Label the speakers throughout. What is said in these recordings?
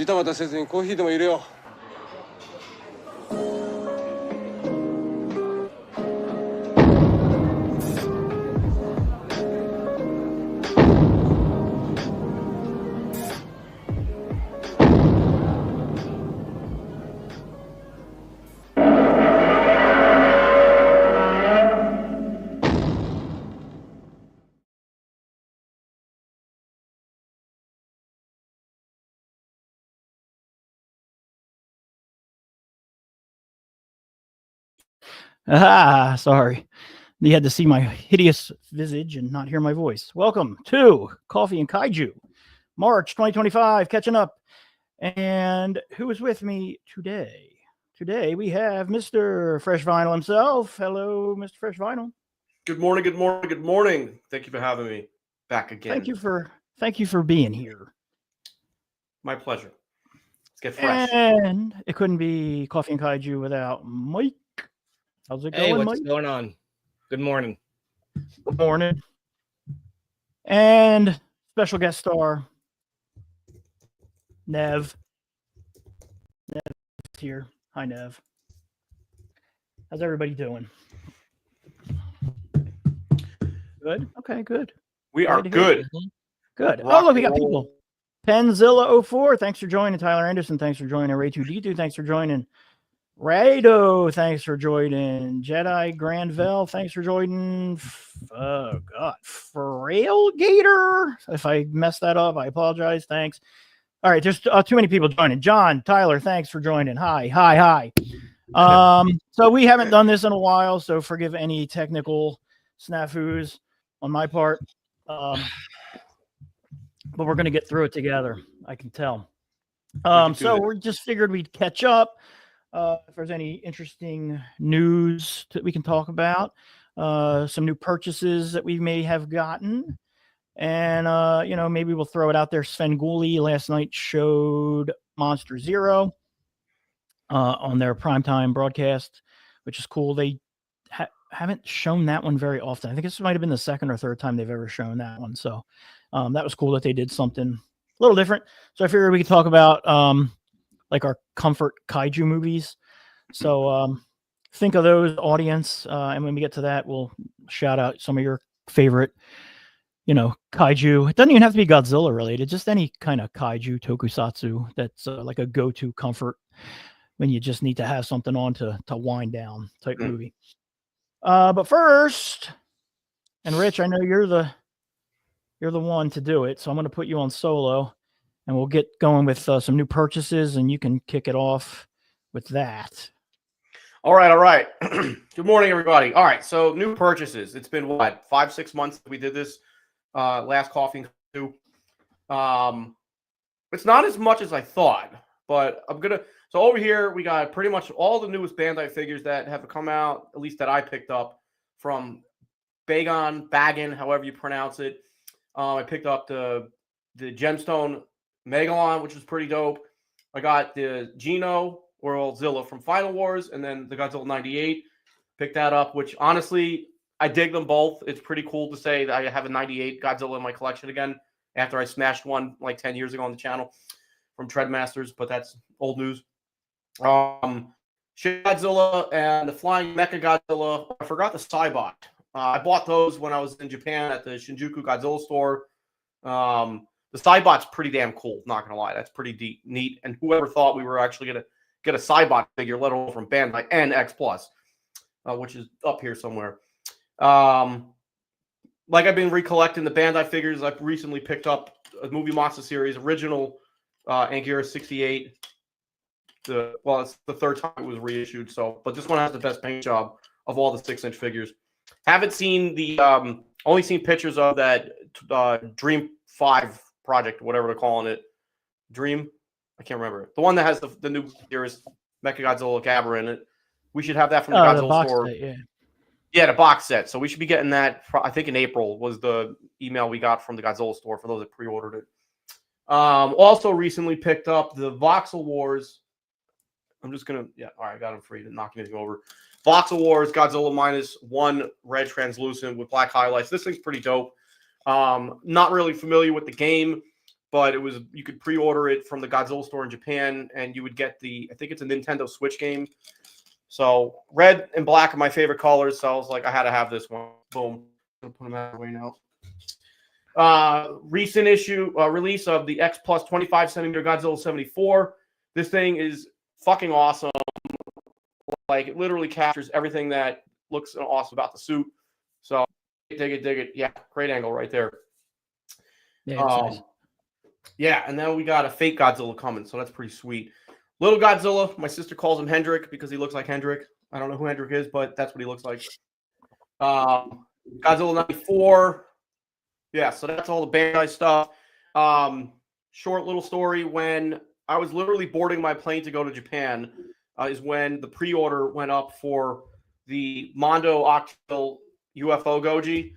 Speaker 1: ジタバタせずにコーヒーでも入れよう。
Speaker 2: Ah, sorry. You had to see my hideous visage and not hear my voice. Welcome to Coffee and Kaiju, March 2025, catching up. And who is with me today? Today we have Mr. Fresh Vinyl himself. Hello, Mr. Fresh Vinyl.
Speaker 3: Good morning, good morning, good morning. Thank you for having me back again.
Speaker 2: Thank you for being here.
Speaker 3: My pleasure. Let's get fresh.
Speaker 2: And it couldn't be Coffee and Kaiju without Mike. How's it going,
Speaker 4: Hey, what's
Speaker 2: Mike?
Speaker 4: going on? Good morning.
Speaker 2: Good morning. And special guest star, Nev. Nev's here. Hi, Nev. How's everybody doing? Good? Okay, good.
Speaker 3: We are good.
Speaker 2: Good.
Speaker 3: Rock
Speaker 2: Oh, look, we got
Speaker 3: and roll.
Speaker 2: people. Penzilla04, thanks for joining. Tyler Anderson, thanks for joining. Ray2D2, thanks for joining. Rado, thanks for joining. Jedi Grandvel, thanks for joining. Oh, God. Frail Gator. If I messed that up, I apologize. Thanks. All right, there's too many people joining. John, Tyler, thanks for joining. Hi. So we haven't done this in a while, so forgive any technical snafus on my part. But we're going to get through it together, I can tell. So we just figured we'd catch up. If there's any interesting news that we can talk about, some new purchases that we may have gotten, and maybe we'll throw it out there. Svengoolie last night showed Monster Zero on their primetime broadcast, which is cool. They haven't shown that one very often. I think this might have been the second or third time they've ever shown that one. So that was cool that they did something a little different. So I figured we could talk about like our comfort kaiju movies. So think of those, audience. And when we get to that, we'll shout out some of your favorite, kaiju. It doesn't even have to be Godzilla related, just any kind of kaiju tokusatsu that's like a go-to comfort when you just need to have something on to wind down type movie. But first, and Rich, I know you're the one to do it, so I'm going to put you on solo. And we'll get going with some new purchases, and you can kick it off with that.
Speaker 3: All right. Good morning, everybody. All right, so new purchases. It's been, 5-6 months that we did this last Coffee and Kaiju. It's not as much as I thought, but so over here, we got pretty much all the newest Bandai figures that have come out, at least that I picked up from Bagan, however you pronounce it. I picked up the Gemstone Megalon, which was pretty dope. I got the Geno or Zilla from Final Wars, and then the Godzilla 98. Picked that up, which honestly, I dig them both. It's pretty cool to say that I have a 98 Godzilla in my collection again after I smashed one like 10 years ago on the channel from Treadmasters, but that's old news. Shin Godzilla and the Flying Mecha Godzilla. I forgot the Cybot. I bought those when I was in Japan at the Shinjuku Godzilla store. The Cybot's pretty damn cool, not going to lie. That's pretty neat. And whoever thought we were actually going to get a Cybot figure, let alone from Bandai and X Plus, which is up here somewhere. Like I've been recollecting the Bandai figures, I've recently picked up a Movie Monster series, original Anguirus 68. It's the third time it was reissued. But this one has the best paint job of all the 6-inch figures. Haven't seen only seen pictures of that Dream 5 project, whatever they're calling it. Dream? I can't remember. The one that has the new Anguirus Mechagodzilla Gabber in it. We should have that from the Godzilla store.
Speaker 2: Set,
Speaker 3: yeah, the box set. So we should be getting that, I think in April was the email we got from the Godzilla store for those that pre-ordered it. Also recently picked up the Voxel Wars. I'm just going to, all right, I got them free to knock anything over. Voxel Wars, Godzilla -1, red translucent with black highlights. This thing's pretty dope. Not really familiar with the game, but you could pre-order it from the Godzilla store in Japan, and you would get I think it's a Nintendo Switch game. So red and black are my favorite colors. So I was like, I had to have this one. Boom. I'm gonna put them out of the way now. Recent release of the X Plus 25 centimeter Godzilla 74. This thing is fucking awesome. Like, it literally captures everything that looks awesome about the suit. So dig it. Yeah, great angle right there.
Speaker 2: Yeah, nice.
Speaker 3: Yeah, and then we got a fake Godzilla coming, so that's pretty sweet. Little Godzilla, my sister calls him Hendrik because he looks like Hendrik. I don't know who Hendrik is, but that's what he looks like. Godzilla 94. Yeah, so that's all the Bandai stuff. Short little story. When I was literally boarding my plane to go to Japan, is when the pre-order went up for the Mondo Octil UFO Goji.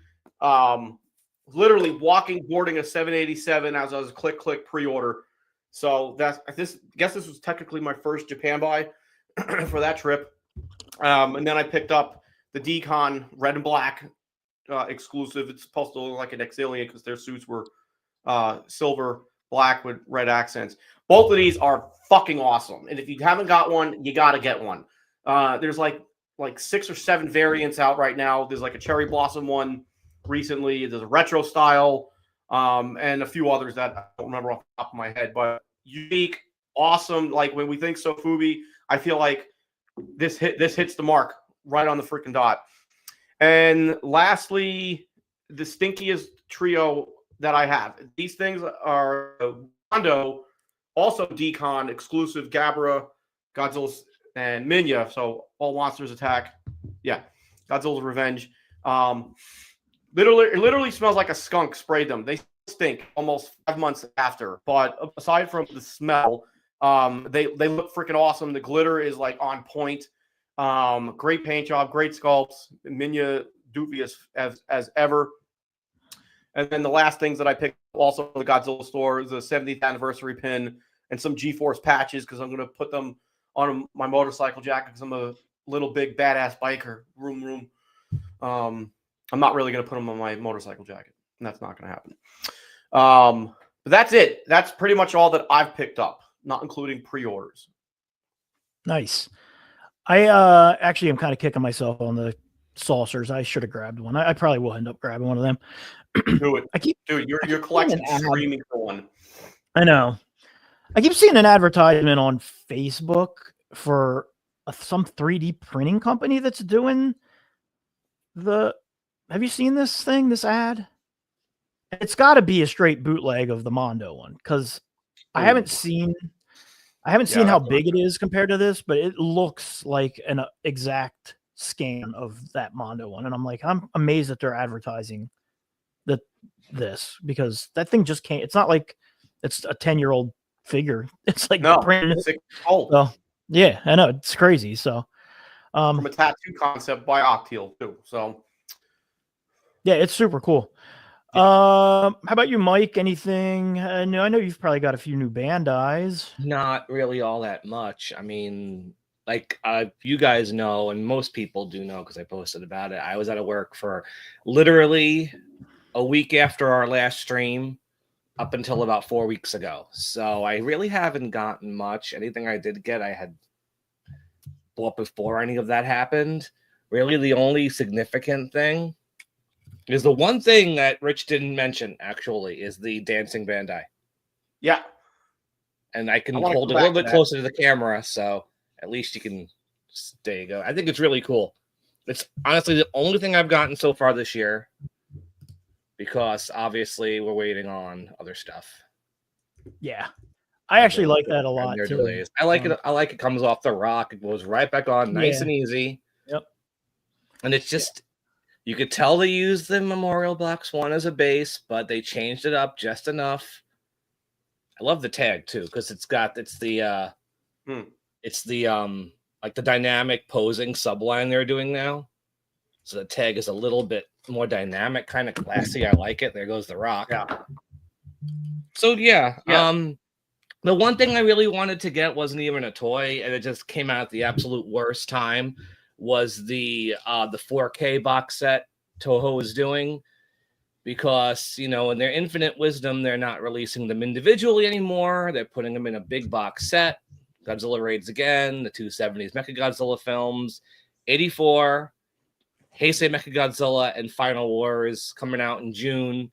Speaker 3: Literally boarding a 787 as I was click pre-order. So I guess this was technically my first Japan buy for that trip. And then I picked up the Decon red and black exclusive. It's supposed to look like an Exilian because their suits were silver black with red accents. Both of these are fucking awesome. And if you haven't got one, you got to get one. There's like 6 or 7 variants out right now. There's like a cherry blossom one recently. There's a retro style and a few others that I don't remember off the top of my head, but unique, awesome. Like, when we think Sofubi, I feel like this hits the mark right on the freaking dot. And lastly, the stinkiest trio that I have. These things are Mondo, also Decon exclusive Gabra, Godzilla, and Minya. So all monsters attack. Yeah, Godzilla's Revenge. It literally smells like a skunk sprayed them. They stink almost 5 months after. But aside from the smell, they look freaking awesome. The glitter is like on point. Great paint job, great sculpts. Minya doofy as ever. And then the last things that I picked also from the Godzilla store is a 70th anniversary pin and some G-Force patches because I'm going to put them on my motorcycle jacket because I'm a little big badass biker. Room. I'm not really going to put them on my motorcycle jacket, and that's not going to happen. But that's it. That's pretty much all that I've picked up, not including pre-orders.
Speaker 2: Nice. I actually am kind of kicking myself on the saucers. I should have grabbed one. I probably will end up grabbing one of them.
Speaker 3: Do it. Dude, your collection is screaming for one.
Speaker 2: I know. I keep seeing an advertisement on Facebook for some 3D printing company that's doing have you seen this ad? It's got to be a straight bootleg of the Mondo one because I haven't seen how big it is compared to this, but it looks like an exact scan of that Mondo one. And I'm like, I'm amazed that they're advertising this because that thing just can't. It's not like it's a 10-year-old figure. It's like brand new.
Speaker 3: Old.
Speaker 2: So, yeah, I know it's crazy. So,
Speaker 3: from a tattoo concept by Octil too. So,
Speaker 2: yeah, it's super cool. How about you, Mike? Anything? I know you've probably got a few new Bandais.
Speaker 4: Not really all that much. I mean, like you guys know, and most people do know because I posted about it. I was out of work for literally a week after our last stream up until about 4 weeks ago. So I really haven't gotten much. Anything I did get, I had bought before any of that happened. Really, the only significant thing is the one thing that Rich didn't mention, actually, is the dancing Bandai.
Speaker 3: Yeah.
Speaker 4: And I can hold it a little bit closer to the camera, so at least you can, there you go. I think it's really cool. It's honestly the only thing I've gotten so far this year because obviously we're waiting on other stuff.
Speaker 2: Yeah. I actually like that a lot too.
Speaker 4: Delays. I like it. I like it comes off the rock. It goes right back on nice and easy.
Speaker 2: Yep.
Speaker 4: And it's just, you could tell they used the Memorial Black Swan as a base, but they changed it up just enough. I love the tag too, because it's the like the dynamic posing subline they're doing now. So the tag is a little bit more dynamic, kind of classy. I like it. There goes the rock.
Speaker 3: Yeah.
Speaker 4: So yeah. The one thing I really wanted to get wasn't even a toy, and it just came out at the absolute worst time. Was the 4K box set Toho was doing. because, you know, in their infinite wisdom, they're not releasing them individually anymore. They're putting them in a big box set. Godzilla Raids Again, the 270s Mechagodzilla films, 84, Heisei Mechagodzilla, and Final Wars coming out in June.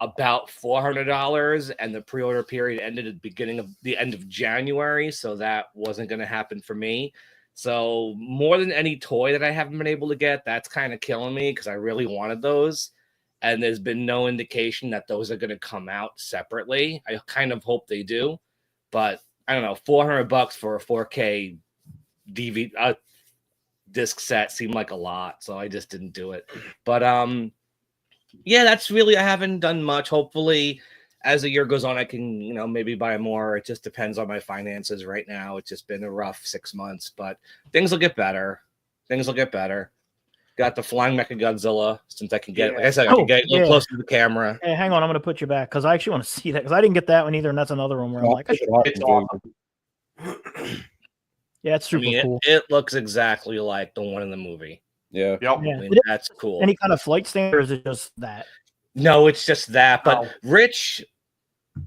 Speaker 4: About $400, and the pre-order period ended at the end of January, so that wasn't going to happen for me. So more than any toy that I haven't been able to get, that's kind of killing me because I really wanted those, and there's been no indication that those are going to come out separately. I kind of hope they do, but I don't know. $400 for a 4K DVD disc set seemed like a lot, so I just didn't do it. But yeah, that's really, I haven't done much. Hopefully, as the year goes on, I can, you know, maybe buy more. It just depends on my finances right now. It's just been a rough 6 months, but things will get better. Things will get better. Got the Flying Mechagodzilla, since I can get, like I said, I can get a little closer to the camera.
Speaker 2: Hey, hang on, I'm going to put you back because I actually want to see that because I didn't get that one either, and that's another one where I'm like,
Speaker 3: It's awesome.
Speaker 2: yeah, it's super cool.
Speaker 4: It looks exactly like the one in the movie.
Speaker 5: Yeah.
Speaker 2: Yeah.
Speaker 4: I mean, that's cool.
Speaker 2: Any kind of flight stand, or is it just that?
Speaker 4: No, it's just that. But
Speaker 3: Oh.
Speaker 4: Rich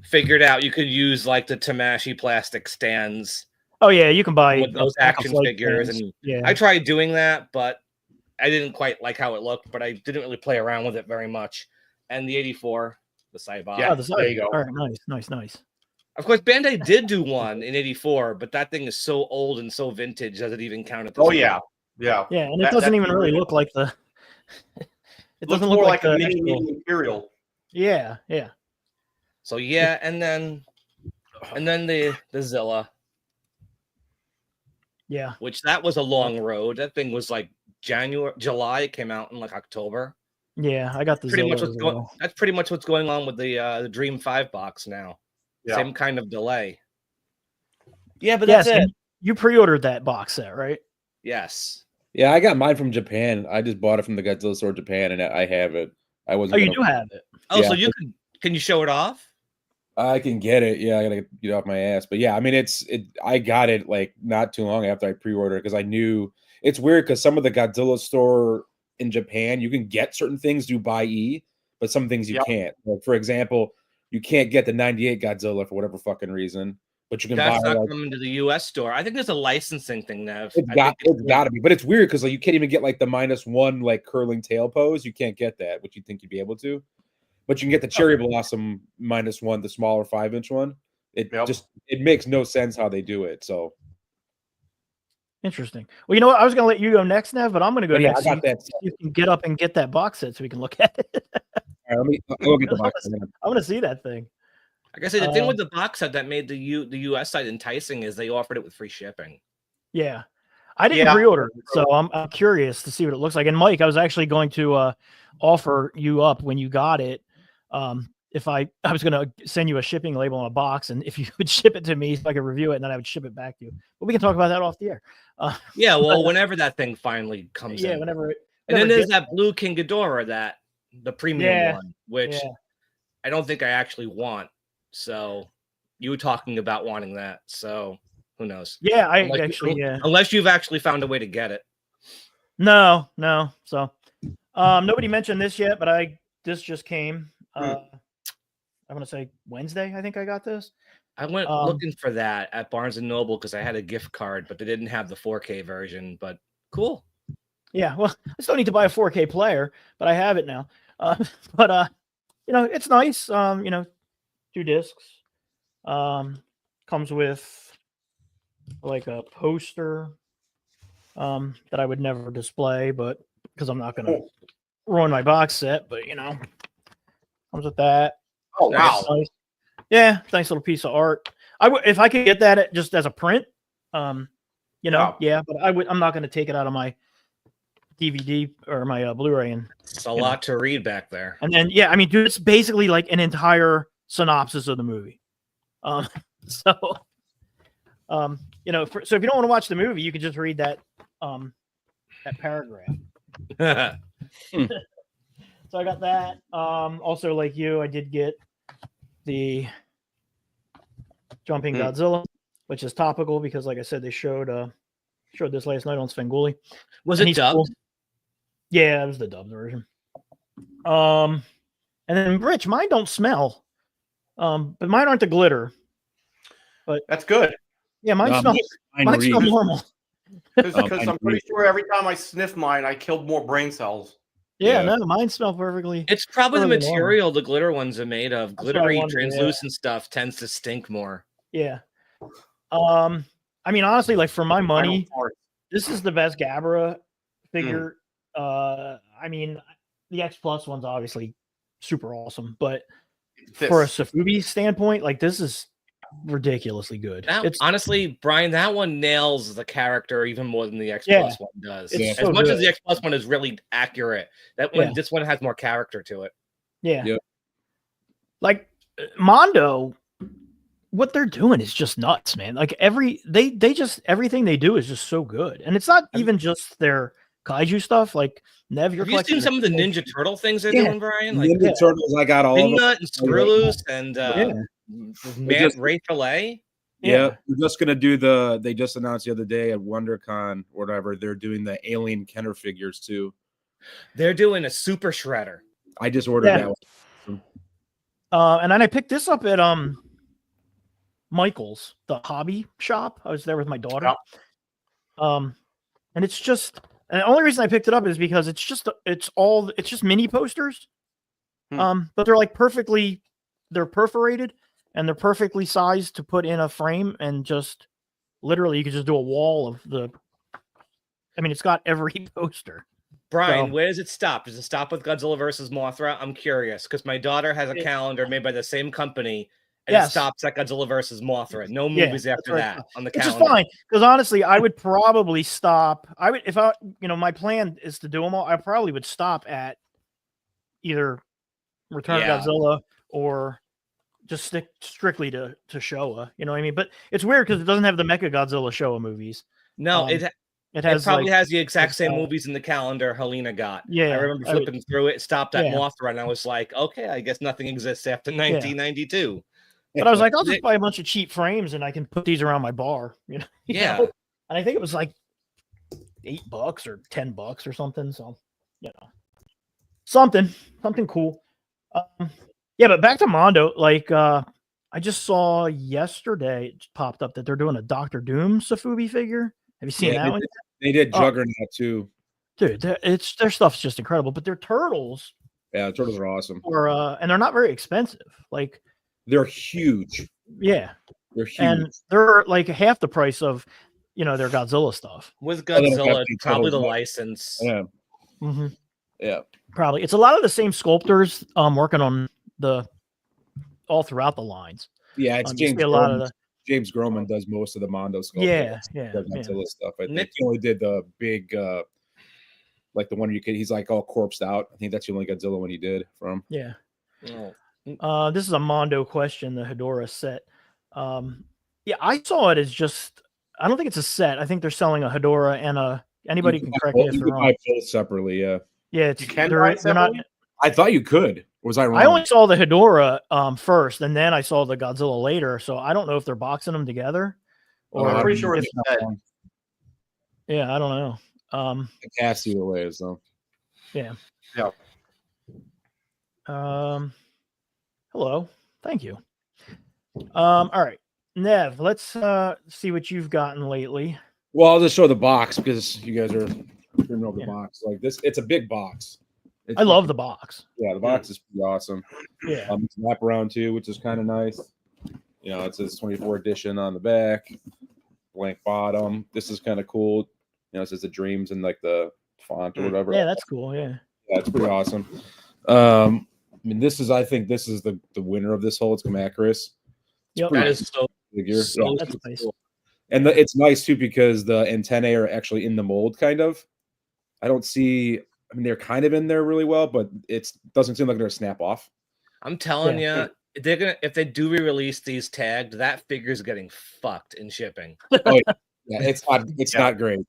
Speaker 4: figured out you could use like the Tamashi plastic stands
Speaker 2: Oh yeah, you can buy
Speaker 4: with those
Speaker 2: pack of
Speaker 4: action
Speaker 2: flight
Speaker 4: figures,
Speaker 2: stands.
Speaker 4: and
Speaker 2: yeah,
Speaker 4: I tried doing that, but I didn't quite like how it looked. But I didn't really play around with it very much. And the 84, the Cybot.
Speaker 3: Yeah.
Speaker 2: oh, the
Speaker 3: there you go.
Speaker 2: All right, nice.
Speaker 4: Of course, Bandai did do one in 84, but that thing is so old and so vintage, does it even count at this
Speaker 3: Oh
Speaker 4: point?
Speaker 3: yeah, yeah.
Speaker 2: Yeah, and it doesn't even really look like the. It
Speaker 3: Looks
Speaker 2: doesn't
Speaker 3: more
Speaker 2: look
Speaker 3: like
Speaker 2: the
Speaker 3: a mini
Speaker 2: actual-
Speaker 3: Imperial.
Speaker 2: Yeah.
Speaker 4: So yeah, and then the Zilla,
Speaker 2: Yeah.
Speaker 4: which that was a long road. That thing was like July. It came out in like October.
Speaker 2: Yeah, I got the
Speaker 4: Pretty much
Speaker 2: Zilla
Speaker 4: what's
Speaker 2: as
Speaker 4: going.
Speaker 2: well.
Speaker 4: That's pretty much what's going on with the Dream 5 box now.
Speaker 3: Yeah.
Speaker 4: Same kind of delay. Yeah, but
Speaker 2: Yes,
Speaker 4: that's it.
Speaker 2: and you pre-ordered that box set, right?
Speaker 4: Yes.
Speaker 5: Yeah, I got mine from Japan. I just bought it from the Godzilla store Japan, and I have it. I wasn't.
Speaker 2: Oh, you
Speaker 5: gonna-
Speaker 2: do have it.
Speaker 4: Oh,
Speaker 5: Yeah.
Speaker 4: so can you show it off?
Speaker 5: I can get it. Yeah, I gotta get off my ass. But yeah, I mean, I got it like not too long after I pre-ordered because I knew it's weird because some of the Godzilla store in Japan you can get certain things through buy E, but some things you
Speaker 3: Yep.
Speaker 5: can't. Like for example, you can't get the 98 Godzilla for whatever fucking reason, but you can
Speaker 4: That's
Speaker 5: buy
Speaker 4: not
Speaker 5: like,
Speaker 4: coming to the U.S. store. I think there's a licensing thing now.
Speaker 5: it's got to be, but it's weird because like you can't even get like the -1 like curling tail pose. You can't get that, which you'd think you'd be able to. But you can get the Cherry Blossom -1, the smaller 5-inch one. It
Speaker 3: Yep.
Speaker 5: it makes no sense how they do it. So
Speaker 2: Interesting. Well, you know what? I was going to let you go next, Nev, but I'm going to go
Speaker 5: but yeah,
Speaker 2: next.
Speaker 5: I
Speaker 2: so
Speaker 5: got that.
Speaker 2: you can get up and get that box set so we can look at it.
Speaker 5: All right, I'll get the box.
Speaker 2: I want to see that thing.
Speaker 4: Like I said, the thing with the box set that made the U.S. site enticing is they offered it with free shipping.
Speaker 2: Yeah. I didn't
Speaker 3: Yeah.
Speaker 2: pre-order it, so I'm curious to see what it looks like. And Mike, I was actually going to offer you up when you got it. If I was going to send you a shipping label on a box, and if you would ship it to me so I could review it, and then I would ship it back to you. But we can talk about that off the air.
Speaker 4: Yeah, well, whenever that thing finally comes
Speaker 2: Yeah,
Speaker 4: in.
Speaker 2: whenever.
Speaker 4: And then
Speaker 2: whenever
Speaker 4: there's that blue King Ghidorah, the premium
Speaker 2: Yeah,
Speaker 4: one, which
Speaker 2: yeah.
Speaker 4: I don't think I actually want. So you were talking about wanting that. So who knows?
Speaker 2: Yeah, I
Speaker 4: Unless
Speaker 2: actually, yeah.
Speaker 4: Unless you've actually found a way to get it.
Speaker 2: No. So, nobody mentioned this yet, but this just came. I want to say Wednesday. I think I got this.
Speaker 4: I went looking for that at Barnes and Noble because I had a gift card, but they didn't have the 4K version. But cool.
Speaker 2: Yeah, well, I still need to buy a 4K player, but I have it now. But it's nice. 2 discs. Comes with like a poster that I would never display, but because I'm not gonna ruin my box set, but comes with that.
Speaker 3: Oh wow!
Speaker 2: Nice. Yeah, nice little piece of art. If I could get that just as a print,
Speaker 3: Wow.
Speaker 2: yeah, but I'm not going to take it out of my DVD or my Blu-ray
Speaker 4: It's a lot to read back there.
Speaker 2: and then yeah, I mean, dude, it's basically like an entire synopsis of the movie. So if you don't want to watch the movie, you can just read that paragraph. So I got that. Also, like you, I did get the Jumping Godzilla, which is topical because, like I said, they showed this last night on Svengoolie.
Speaker 4: Was
Speaker 2: And
Speaker 4: it
Speaker 2: he's
Speaker 4: dubbed?
Speaker 2: cool. Yeah, it was the dubbed version. And then Rich, mine don't smell. But mine aren't the glitter. But
Speaker 3: That's good.
Speaker 2: yeah, mine smell
Speaker 5: reeks.
Speaker 2: normal.
Speaker 3: Because
Speaker 5: mine
Speaker 3: I'm pretty
Speaker 5: reeks.
Speaker 3: sure every time I sniff mine, I killed more brain cells.
Speaker 2: Yeah,
Speaker 5: Yeah.
Speaker 2: no, mine smell perfectly.
Speaker 4: It's probably the
Speaker 2: Perfectly normal.
Speaker 4: material the glitter ones are made of.
Speaker 2: That's what I
Speaker 4: Glittery,
Speaker 2: wondered, yeah.
Speaker 4: translucent stuff tends to stink more.
Speaker 2: Yeah. I mean, honestly, like for my money,
Speaker 3: Final part.
Speaker 2: this is the best Gabra figure. I mean, the X Plus one's obviously super awesome, but for a
Speaker 3: This.
Speaker 2: Safubi standpoint, like this is ridiculously good.
Speaker 4: That, honestly, Brian, that one nails the character even more than the X
Speaker 2: Yeah.
Speaker 4: Plus one does.
Speaker 2: It's
Speaker 4: As
Speaker 2: so
Speaker 4: much as
Speaker 2: good.
Speaker 4: the X Plus one is really accurate, that one,
Speaker 2: Yeah.
Speaker 4: this one has more character to it.
Speaker 2: Yeah.
Speaker 5: Yep.
Speaker 2: Like Mondo, what they're doing is just nuts, man. Like they just everything they do is just so good. And it's not even just their kaiju stuff. Like Nev, you're
Speaker 4: Have you seen
Speaker 2: collecting
Speaker 4: some of the Ninja Turtle things they're
Speaker 2: Yeah.
Speaker 4: doing, Brian? Like
Speaker 5: Ninja Turtles, I got all of them.
Speaker 4: Wingnut and Skrulus and
Speaker 5: just-
Speaker 4: Ray Fillet.
Speaker 5: Yeah, we're just gonna do they just announced the other day at WonderCon, whatever. They're doing the Alien Kenner figures too.
Speaker 4: They're doing a Super Shredder.
Speaker 5: I just ordered
Speaker 2: Yeah.
Speaker 5: that one.
Speaker 2: And then I picked this up at Michael's, the hobby shop. I was there with my daughter. And it's just, and the only reason I picked it up is because it's just mini posters. But they're like they're perforated and they're perfectly sized to put in a frame, and just literally you could just do a wall of it's got every poster.
Speaker 4: Brian,
Speaker 2: So-
Speaker 4: where does it stop? Does it stop with Godzilla versus Mothra? I'm curious because my daughter has a calendar made by the same company, and it
Speaker 2: Yes.
Speaker 4: stops at Godzilla versus Mothra. No
Speaker 2: Yeah,
Speaker 4: movies
Speaker 2: that's
Speaker 4: after
Speaker 2: where it
Speaker 4: that
Speaker 2: stops.
Speaker 4: on the
Speaker 2: Which
Speaker 4: calendar.
Speaker 2: is fine, because honestly, I would probably stop. My plan is to do them all. I probably would stop at either Return
Speaker 4: Yeah.
Speaker 2: of Godzilla or just stick strictly to Showa. You know what I mean? But it's weird because it doesn't have the Mecha Godzilla Showa movies.
Speaker 4: No,
Speaker 2: It
Speaker 4: it
Speaker 2: has
Speaker 4: probably
Speaker 2: like,
Speaker 4: has the exact same
Speaker 2: uh,
Speaker 4: movies in the calendar Helena got.
Speaker 2: Yeah,
Speaker 4: I remember
Speaker 2: I would-
Speaker 4: flipping through it. It stopped at
Speaker 2: Yeah.
Speaker 4: Mothra, and I was like, okay, I guess nothing exists after 1992.
Speaker 2: But I was like, I'll just buy a bunch of cheap frames and I can put these around my bar. You know?
Speaker 4: Yeah.
Speaker 2: And I think it was like $8 or $10 or something. So, something cool. Yeah, but back to Mondo. Like, I just saw yesterday it popped up that they're doing a Doctor Doom Safubi figure. Have you seen that one?
Speaker 5: They did
Speaker 2: Oh.
Speaker 5: Juggernaut too.
Speaker 2: Dude, their stuff's just incredible. But their turtles
Speaker 5: Yeah, the turtles are awesome.
Speaker 2: and they're not very expensive. Like,
Speaker 5: They're huge.
Speaker 2: yeah,
Speaker 5: They're huge.
Speaker 2: and they're like half the price of their Godzilla stuff.
Speaker 4: With
Speaker 5: Oh, they don't
Speaker 4: Godzilla,
Speaker 5: have big
Speaker 4: probably the
Speaker 5: turtles,
Speaker 4: license.
Speaker 5: yeah,
Speaker 2: Mm-hmm.
Speaker 5: yeah.
Speaker 2: Probably it's a lot of the same sculptors working on all throughout the lines.
Speaker 5: Yeah, it's
Speaker 2: You
Speaker 5: James
Speaker 2: see a lot of
Speaker 5: Groman. James Groman does most of the Mondo sculpting.
Speaker 2: Yeah.
Speaker 5: Godzilla stuff. I think
Speaker 4: Nick-
Speaker 5: he only did the big, like the one he's like all corpsed out. I think that's the only Godzilla one he did from.
Speaker 2: Yeah.
Speaker 4: Oh.
Speaker 2: This is a Mondo question, the Hedorah set. Yeah, I saw it as just, I don't think it's a set. I think they're selling a Hedorah and anybody can correct me if
Speaker 5: You
Speaker 2: they're
Speaker 5: can
Speaker 2: wrong.
Speaker 5: buy both separately. Yeah,
Speaker 2: Yeah,
Speaker 3: You can
Speaker 2: they're
Speaker 3: buy it
Speaker 2: not.
Speaker 3: separately?
Speaker 5: I thought you could. Was I wrong?
Speaker 2: I only saw the Hedorah first, and then I saw the Godzilla later. So I don't know if they're boxing them together, or
Speaker 3: I'm pretty sure
Speaker 2: if,
Speaker 3: it's a set.
Speaker 2: yeah, I don't know.
Speaker 5: The cast either way, so
Speaker 2: Yeah.
Speaker 3: Yeah.
Speaker 2: Hello. Thank you. All right, Nev, let's see what you've gotten lately.
Speaker 5: well, I'll just show the box because you guys are screaming over the
Speaker 2: Yeah.
Speaker 5: box like this. It's a big box. It's
Speaker 2: I love the box.
Speaker 5: Yeah, the box is pretty awesome.
Speaker 2: Yeah.
Speaker 5: It's wraparound too, which is kind of nice. It says 24 edition on the back, blank bottom. This is kind of cool. It says the dreams and like the font or whatever.
Speaker 2: Yeah, that's cool. Yeah.
Speaker 5: Yeah, it's pretty awesome. I think this is the winner of this whole. It's Macris.
Speaker 2: Yep.
Speaker 4: That is so
Speaker 5: Figure.
Speaker 4: So
Speaker 2: That's nice.
Speaker 5: And it's nice too because the antennae are actually in the mold, kind of. I don't see. I mean, they're kind of in there really well, but it doesn't seem like they're gonna snap off.
Speaker 4: I'm telling you, they're gonna if they do re-release these tagged, that figure's getting fucked in shipping.
Speaker 5: Yeah, it's not great.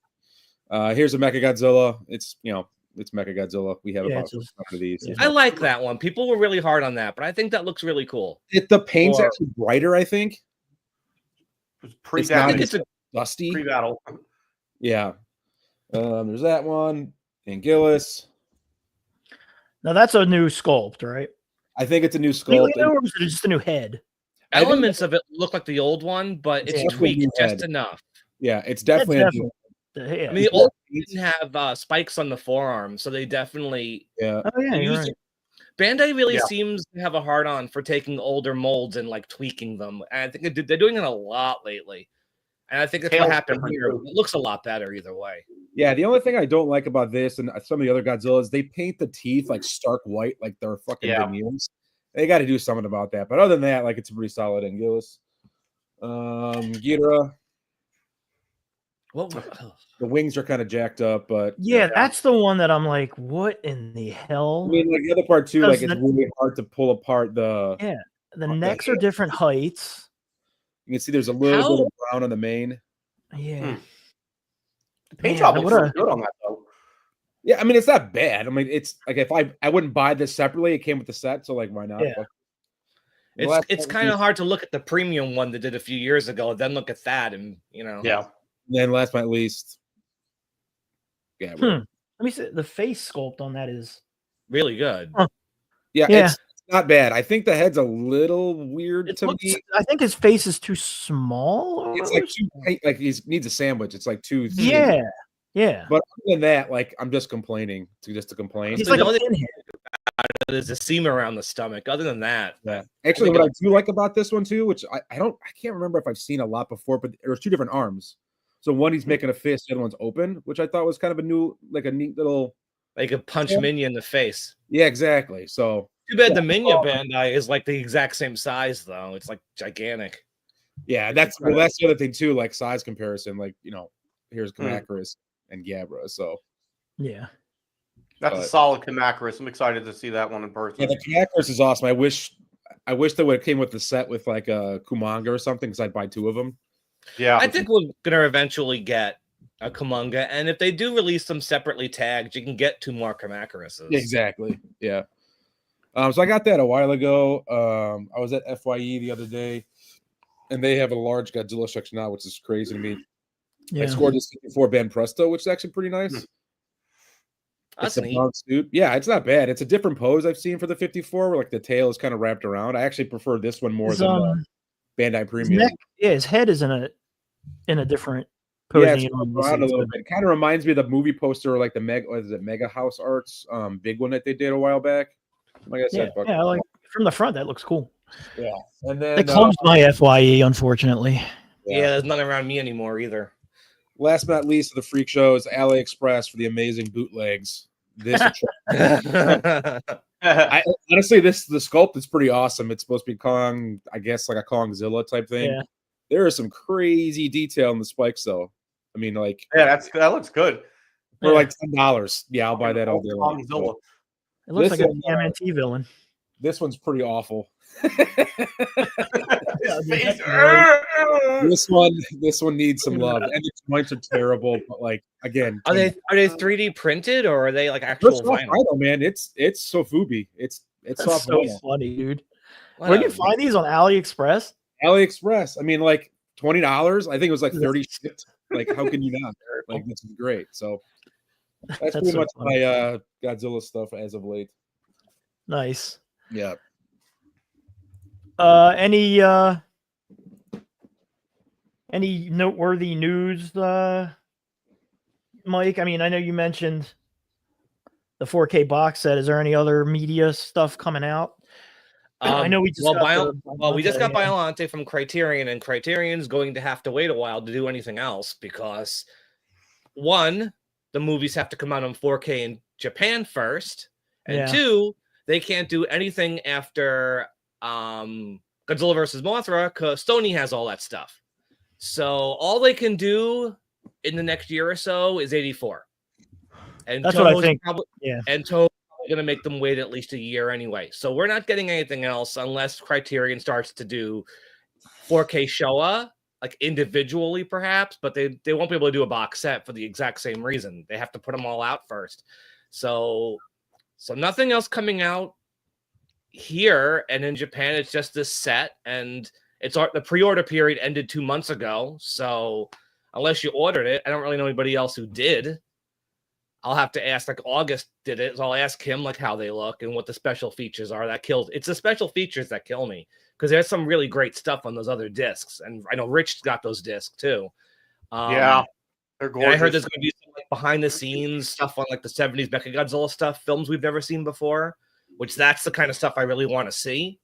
Speaker 5: Here's a Mechagodzilla. It's Mechagodzilla. We have about 5 of these.
Speaker 2: yeah.
Speaker 4: I like that one. People were really hard on that, but I think that looks really cool.
Speaker 5: The paint's
Speaker 4: Or-
Speaker 5: actually brighter, I think.
Speaker 3: It was
Speaker 5: It's not
Speaker 4: I think
Speaker 3: pre-battle.
Speaker 4: it's a
Speaker 5: dusty.
Speaker 3: Pre-battle.
Speaker 5: Yeah. There's that one. And Gillis.
Speaker 2: Now that's a new sculpt, right?
Speaker 5: I think it's a new
Speaker 2: Completely
Speaker 5: sculpt.
Speaker 2: new, or is it just a new head?
Speaker 5: I think
Speaker 4: Elements of it look like the old one, but it's
Speaker 2: Yeah.
Speaker 4: tweaked
Speaker 5: New
Speaker 4: just
Speaker 5: head.
Speaker 4: enough.
Speaker 5: Yeah, it's
Speaker 2: That's
Speaker 5: definitely. A new,
Speaker 2: definitely. Yeah.
Speaker 4: I mean, the old one didn't have spikes on the forearm, so they definitely
Speaker 5: yeah.
Speaker 2: Oh yeah,
Speaker 4: they
Speaker 2: you're
Speaker 4: used
Speaker 2: right.
Speaker 4: it. Bandai really
Speaker 3: Yeah.
Speaker 4: seems to have a hard on for taking older molds and like tweaking them. And I think they're doing it a lot lately. And I think that's what
Speaker 3: Tail's
Speaker 4: happened
Speaker 3: different,
Speaker 4: here.
Speaker 3: too.
Speaker 4: It looks a lot better either way.
Speaker 5: Yeah, the only thing I don't like about this and some of the other Godzillas, they paint the teeth like stark white, like they're fucking
Speaker 3: Yeah.
Speaker 5: veneers. They got to do something about that. But other than that, like it's a pretty solid Anguillus. Ghidorah,
Speaker 4: Well,
Speaker 5: the wings are kind of jacked up, but
Speaker 2: Yeah, that's the one that I'm like, what in the
Speaker 5: I
Speaker 2: hell?
Speaker 5: mean, like the other part too, like
Speaker 2: Because
Speaker 5: it's really hard to pull apart the.
Speaker 2: Yeah, the
Speaker 5: the
Speaker 2: necks are
Speaker 5: head.
Speaker 2: different heights.
Speaker 5: You can see there's a little
Speaker 4: How-
Speaker 5: bit of brown on the mane.
Speaker 2: Yeah.
Speaker 3: The paint
Speaker 2: Man,
Speaker 3: job
Speaker 2: I
Speaker 3: looks
Speaker 2: would've-
Speaker 3: really good on that though.
Speaker 5: Yeah, I mean it's not bad. I mean it's like if I wouldn't buy this separately, it came with the set, so like why not?
Speaker 2: Yeah.
Speaker 5: But the last
Speaker 4: it's
Speaker 5: one-
Speaker 4: kind of hard to look at the premium one they did a few years ago, then look at that, and
Speaker 3: Yeah.
Speaker 5: then last but not least, yeah,
Speaker 2: Let me see. The face sculpt on that is
Speaker 4: really good.
Speaker 5: yeah,
Speaker 2: Yeah.
Speaker 5: it's not bad. I think the head's a little weird
Speaker 2: it
Speaker 5: to
Speaker 2: looks,
Speaker 5: me.
Speaker 2: I think his face is too small.
Speaker 5: It's
Speaker 2: or
Speaker 5: like too tight, like he needs a sandwich. It's like too thin.
Speaker 2: yeah, yeah.
Speaker 5: But other than that, like I'm just complaining to complain.
Speaker 2: He's
Speaker 4: So
Speaker 2: like
Speaker 4: the
Speaker 2: a
Speaker 4: only-
Speaker 2: pinhead.
Speaker 4: There's a seam around the stomach. Other than that,
Speaker 5: Yeah. Actually,
Speaker 4: think
Speaker 5: what I do like about this one too, which I can't remember if I've seen a lot before, but there's two different arms. So one he's making a fist, the other one's open, which I thought was kind of a neat little.
Speaker 4: they could punch
Speaker 5: Yeah.
Speaker 4: Minya in the face.
Speaker 5: Yeah, exactly. So
Speaker 4: Too bad
Speaker 5: Yeah.
Speaker 4: the Minya Bandai is like the exact same size, though. It's like gigantic.
Speaker 5: yeah, that's the other thing too, like size comparison. Like here's Kamacuras and Gabra. So
Speaker 2: Yeah.
Speaker 3: That's a
Speaker 5: But-
Speaker 3: solid Kamacuras. I'm excited to see that one in person.
Speaker 5: yeah, the Kamacuras is awesome. I wish they would have came with the set with like a Kumanga or something because I'd buy two of them.
Speaker 3: Yeah.
Speaker 4: I think we're gonna eventually get a Kumonga, and if they do release them separately tagged, you can get 2 more Kamacuras.
Speaker 5: Exactly. Yeah. So I got that a while ago. I was at FYE the other day, and they have a large Godzilla section now, which is crazy to me. I
Speaker 2: Yeah.
Speaker 5: scored this 54 Ben Presto, which is actually pretty nice.
Speaker 4: That's
Speaker 5: It's a
Speaker 4: neat.
Speaker 5: brown suit. Yeah, it's not bad. It's a different pose I've seen for the 54, where like the tail is kind of wrapped around. I actually prefer this one more
Speaker 2: His,
Speaker 5: than the Bandai
Speaker 2: his
Speaker 5: Premium.
Speaker 2: neck, yeah, his head is in a different
Speaker 5: Yeah,
Speaker 2: posing.
Speaker 5: it's moved around a little bit. It kind of reminds me of the movie poster, or like the Mega House Arts big one that they did a while back. Like I
Speaker 2: Yeah,
Speaker 5: said,
Speaker 2: yeah, I like from the front. That looks cool.
Speaker 5: yeah. And
Speaker 2: They
Speaker 5: then
Speaker 2: closed my FYE, unfortunately.
Speaker 4: Yeah, there's none around me anymore either.
Speaker 5: last but not least of the freak shows, AliExpress for the amazing bootlegs. This I honestly, the sculpt is pretty awesome. It's supposed to be Kong, I guess, like a Kongzilla type thing.
Speaker 2: Yeah.
Speaker 5: There is some crazy detail in the spikes, though. I mean, like
Speaker 3: Yeah, that looks good.
Speaker 5: for like $10. Yeah, I'll buy that all day long.
Speaker 3: Kongzilla.
Speaker 2: It looks
Speaker 5: This
Speaker 2: like a
Speaker 5: is,
Speaker 2: TMNT villain.
Speaker 5: This one's pretty awful.
Speaker 3: His face-
Speaker 5: This one needs some love, and the joints are terrible. But like again,
Speaker 4: Are they 3D printed or are they like
Speaker 5: They're
Speaker 4: actual
Speaker 5: soft
Speaker 4: vinyl?
Speaker 5: vinyl, man? It's sofubi. It's
Speaker 2: That's
Speaker 5: soft
Speaker 2: so
Speaker 5: vinyl.
Speaker 2: funny, dude. Where do you
Speaker 4: Whatever.
Speaker 2: find these on AliExpress?
Speaker 5: AliExpress. I mean, like $20. I think it was like
Speaker 2: That's-
Speaker 5: 30 shipped. Like, how can you not? Like, this is great. So that's
Speaker 2: That's
Speaker 5: pretty
Speaker 2: so
Speaker 5: much
Speaker 2: funny.
Speaker 5: my Godzilla stuff as of late.
Speaker 2: Nice.
Speaker 5: Yeah.
Speaker 2: Any noteworthy news, Mike? I mean, I know you mentioned the 4K box set. Is there any other media stuff coming out? I know we just
Speaker 4: we just got
Speaker 2: yeah.
Speaker 4: Biollante from Criterion, and Criterion's going to have to wait a while to do anything else because one, the movies have to come out on 4K in Japan first, and
Speaker 2: Yeah.
Speaker 4: two, they can't do anything after Godzilla versus Mothra because Sony has all that stuff. So all they can do in the next year or so is 84. And
Speaker 2: That's what I
Speaker 4: Toho's
Speaker 2: think.
Speaker 4: probably-
Speaker 2: Yeah.
Speaker 4: and Toho's going to make them wait at least a year anyway. So we're not getting anything else unless Criterion starts to do 4K Showa, like individually perhaps, but they won't be able to do a box set for the exact same reason. They have to put them all out first. So nothing else coming out here, and in Japan it's just this set, and the pre-order period ended 2 months ago. So unless you ordered it, I don't really know anybody else who did. I'll have to ask, like August did it, so I'll ask him like how they look and what the special features are. That kills. It's the special features that kill me because there's some really great stuff on those other discs, and I know Rich got those discs too.
Speaker 3: Yeah, they're
Speaker 4: And
Speaker 3: gorgeous.
Speaker 4: I heard there's going to be some like behind the scenes stuff on like the 70s Mechagodzilla stuff, films we've never seen before, which that's the kind of stuff I really want to see.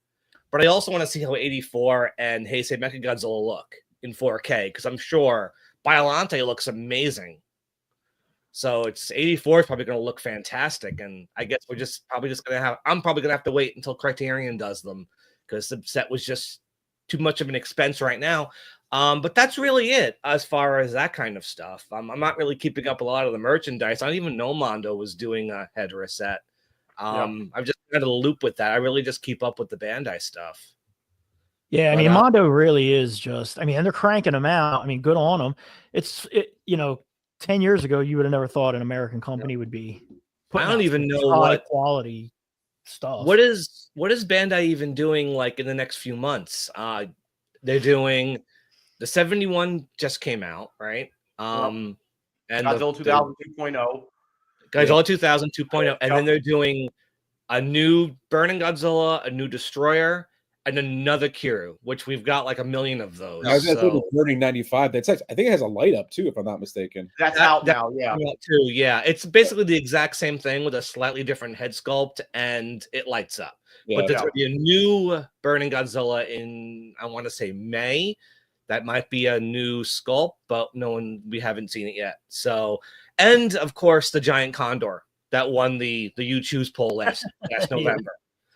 Speaker 4: But I also want to see how 84 and Heisei Mechagodzilla look in 4K because I'm sure Biollante looks amazing. So it's 84 is probably going to look fantastic, and I guess we're just probably just going to have. I'm probably going to have to wait until Criterion does them because the set was just too much of an expense right now. But that's really it as far as that kind of stuff. I'm not really keeping up a lot of the merchandise. I didn't even know Mondo was doing a Hedera set. I've just got a loop with that. I really just keep up with the Bandai stuff.
Speaker 2: Yeah, I
Speaker 4: But,
Speaker 2: mean, Mondo really is just. I mean, and they're cranking them out. I mean, good on them. You know, 10 years ago, you would have never thought an American company would be.
Speaker 4: I don't even know
Speaker 2: high
Speaker 4: what
Speaker 2: quality stuff.
Speaker 4: What is Bandai even doing like in the next few months? They're doing the 71 just came out, right? And
Speaker 3: Godzilla 2000 2.0.
Speaker 4: Godzilla 2000 2.0, and then they're doing a new Burning Godzilla, a new Destroyer, and another Kiru, which we've got like a million of those.
Speaker 5: I was Burning 95. That's I think it has a light up too, if I'm not mistaken.
Speaker 3: That's out now, yeah.
Speaker 4: Too, yeah. It's basically the exact same thing with a slightly different head sculpt, and it lights up.
Speaker 5: Yeah,
Speaker 4: but there's going to be a new Burning Godzilla in, I want to say May. That might be a new sculpt, but we haven't seen it yet. So, and of course, the giant condor that won the You Choose poll last November.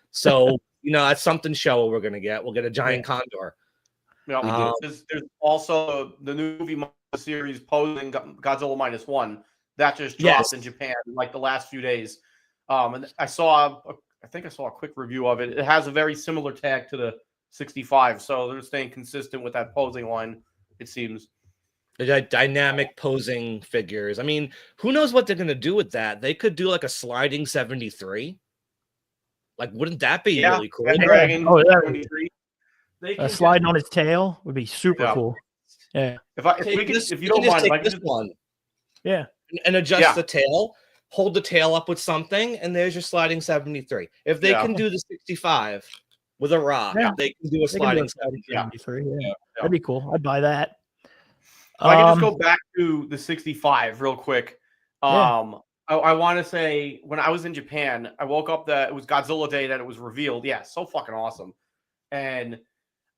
Speaker 4: So, that's something show we're going to get. We'll get a giant condor.
Speaker 3: Yeah, there's also the new movie series posing Godzilla -1 that just dropped in Japan in like the last few days. And I think I saw a quick review of it. It has a very similar tag to the 65, so they're staying consistent with that posing line, it seems.
Speaker 4: The dynamic posing figures. I mean, who knows what they're going to do with that? They could do like a sliding 73. Like, wouldn't that be really cool?
Speaker 3: Dragon 73.
Speaker 2: Sliding on its tail would be super cool. Yeah.
Speaker 3: If you don't mind,
Speaker 4: take this one.
Speaker 2: Yeah.
Speaker 4: And adjust the tail, hold the tail up with something, and there's your sliding 73. If they can do the 65 with a rock, they can do a sliding
Speaker 2: 73. Yeah. That'd be cool. I'd buy that.
Speaker 3: If I can just go back to the 65 real quick. I want to say when I was in Japan, I woke up that it was Godzilla Day that it was revealed. Yeah, so fucking awesome. And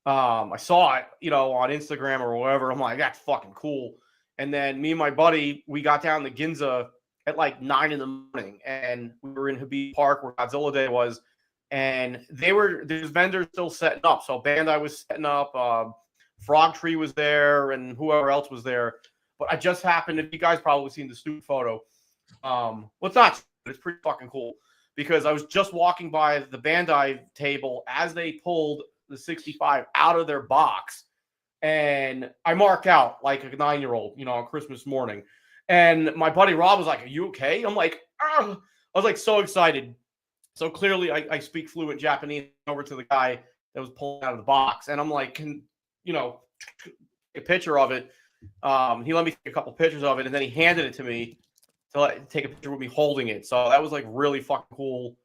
Speaker 3: I saw it, on Instagram or whatever. I'm like, that's fucking cool. And then me and my buddy, we got down to Ginza at like 9 a.m, and we were in Habib Park where Godzilla Day was. And there's vendors still setting up. So Bandai was setting up, Frog Tree was there, and whoever else was there. But I just happened, if you guys probably seen the stupid photo, it's not stupid, it's pretty fucking cool. Because I was just walking by the Bandai table as they pulled the 65 out of their box, and I mark out like a 9-year-old, on Christmas morning. And my buddy Rob was like, "Are you okay?" I'm like, I was like so excited. So clearly I speak fluent Japanese over to the guy that was pulling out of the box. And I'm like, can take a picture of it. He let me take a couple pictures of it, and then he handed it to me to take a picture with me holding it. So that was like really fucking cool.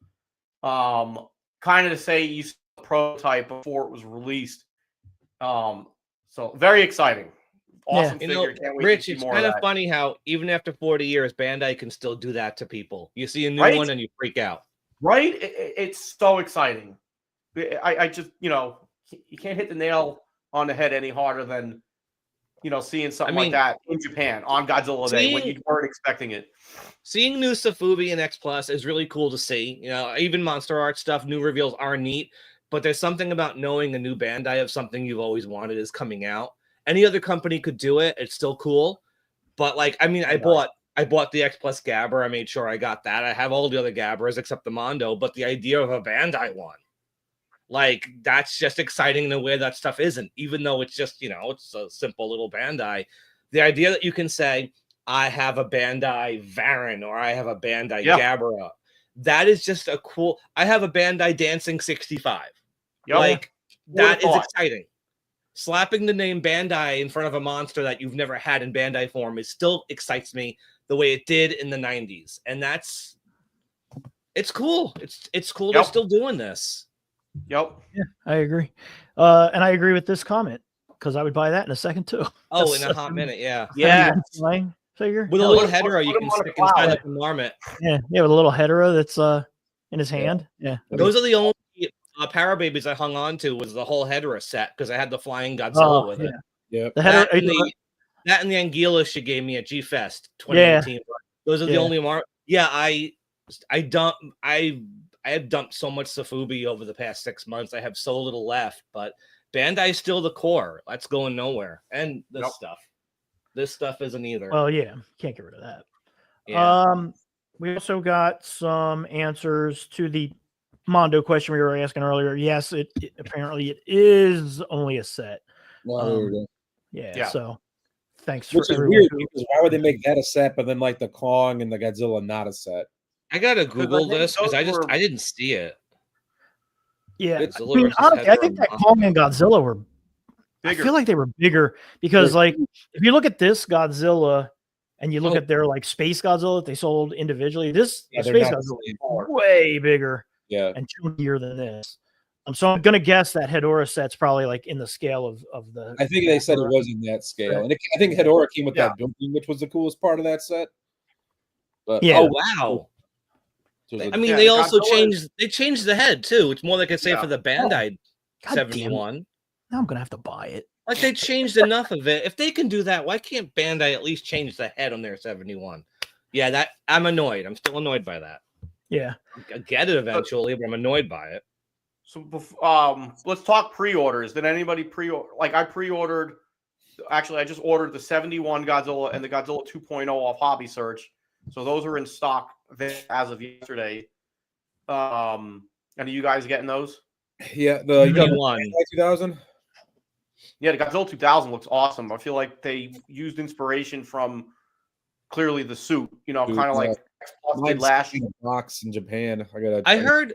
Speaker 3: Kind of to say you saw the prototype before it was released. So very exciting. Awesome figure. Can't wait
Speaker 4: Rich,
Speaker 3: to see
Speaker 4: it's
Speaker 3: more
Speaker 4: kind
Speaker 3: of
Speaker 4: of funny how even after 40 years, Bandai can still do that to people. You see a new one and you freak out.
Speaker 3: Right? It's so exciting. I just, you can't hit the nail on the head any harder than, seeing something like that in Japan on Godzilla Day when you weren't expecting it.
Speaker 4: Seeing new Safubi and X Plus is really cool to see. Even Monster Art stuff, new reveals are neat, but there's something about knowing a new Bandai of something you've always wanted is coming out. Any other company could do it. It's still cool. But I bought the X Plus Gabber. I made sure I got that. I have all the other Gabbers except the Mondo, but the idea of a Bandai one, that's just exciting in a way that stuff isn't, even though it's just, it's a simple little Bandai. The idea that you can say, I have a Bandai Varan or I have a Bandai Gabbera, that is just a cool, I have a Bandai Dancing 65. That is exciting. slapping the name Bandai in front of a monster that you've never had in Bandai form is still excites me the way it did in the 90s. And it's cool. It's cool they're still doing this.
Speaker 3: Yep.
Speaker 2: Yeah, I agree. And I agree with this comment because I would buy that in a second too.
Speaker 4: Oh, in a hot minute, yeah.
Speaker 3: Yeah.
Speaker 2: Flying figure
Speaker 4: With a
Speaker 2: Hell
Speaker 4: little
Speaker 2: yeah.
Speaker 4: Hedera, you
Speaker 3: put
Speaker 4: can
Speaker 3: him on a
Speaker 4: stick
Speaker 3: cloud.
Speaker 4: inside like a marmot.
Speaker 2: Yeah, with a little Hedera that's in his hand. Yeah.
Speaker 4: Those are the only Para Babies I hung on to was the whole Hedera set because I had the flying Godzilla with it.
Speaker 5: Yep.
Speaker 2: The
Speaker 4: That
Speaker 2: Hedera,
Speaker 4: and the Anguilla she gave me at G Fest 2018. Those are the only I have dumped so much Safubi over the past 6 months. I have so little left, but Bandai's still the core. That's going nowhere. And this stuff isn't either.
Speaker 2: well, yeah, can't get rid of that.
Speaker 4: Yeah.
Speaker 2: We also got some answers to the Mondo question we were asking earlier. Yes, apparently it is only a set.
Speaker 5: Well, there we go.
Speaker 2: Yeah. So thanks
Speaker 5: Which
Speaker 2: for
Speaker 5: is
Speaker 2: everyone
Speaker 5: weird
Speaker 2: who-
Speaker 5: because why would they make that a set, but then like the Kong and the Godzilla not a set?
Speaker 4: I gotta Google
Speaker 3: think
Speaker 4: this because
Speaker 3: those
Speaker 4: I didn't see it.
Speaker 2: Yeah,
Speaker 4: It's
Speaker 2: I mean, honestly, I think that Kong and Godzilla were
Speaker 3: Bigger.
Speaker 2: I feel like they were bigger because, like, if you look at this Godzilla and you look at their like space Godzilla that they sold individually, the
Speaker 5: they're
Speaker 2: space
Speaker 5: not the
Speaker 2: Godzilla is
Speaker 5: same.
Speaker 2: way bigger
Speaker 5: Yeah.
Speaker 2: and chunkier than this. So I'm gonna guess that Hedora set's probably like in the scale of the.
Speaker 5: I think they said it was in that scale, and I think Hedora came with that building, which was the coolest part of that set. But
Speaker 2: Yeah.
Speaker 4: Oh wow.
Speaker 5: it was
Speaker 4: I mean,
Speaker 3: Yeah,
Speaker 4: they also
Speaker 3: Godzilla-
Speaker 4: changed the head too. It's more like I say for the Bandai
Speaker 2: God damn it.
Speaker 4: 71.
Speaker 2: Now I'm gonna have to buy it.
Speaker 4: Like they changed enough of it. If they can do that, why can't Bandai at least change the head on their 71? Yeah, that I'm annoyed. I'm still annoyed by that.
Speaker 2: Yeah.
Speaker 4: I'll get it eventually, but I'm annoyed by it.
Speaker 3: So let's talk pre-orders. Did anybody pre-order? Like I pre-ordered. Actually, I just ordered the 71 Godzilla and the Godzilla 2.0 off Hobby Search. So those are in stock as of yesterday. And are you guys getting those?
Speaker 5: Yeah, the you got
Speaker 4: 71.
Speaker 5: 2000.
Speaker 3: Yeah, the Godzilla 2000 looks awesome. I feel like they used inspiration from clearly the suit. You know, kind of like X-Plus did last year.
Speaker 5: Box in Japan.
Speaker 4: I heard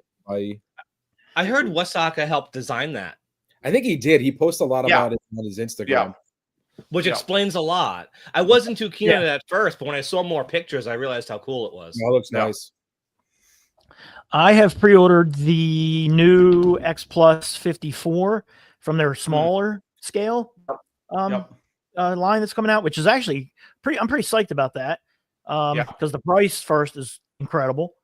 Speaker 4: Wasaka helped design that,
Speaker 5: I think he did. He posted a lot about it on his Instagram.
Speaker 4: which explains a lot. I wasn't too keen on it at first, but when I saw more pictures, I realized how cool it was.
Speaker 5: Yeah, it looks nice.
Speaker 2: I have pre-ordered the new X Plus 54 from their smaller scale line that's coming out, which is actually I'm pretty psyched about that. Because the price first is incredible,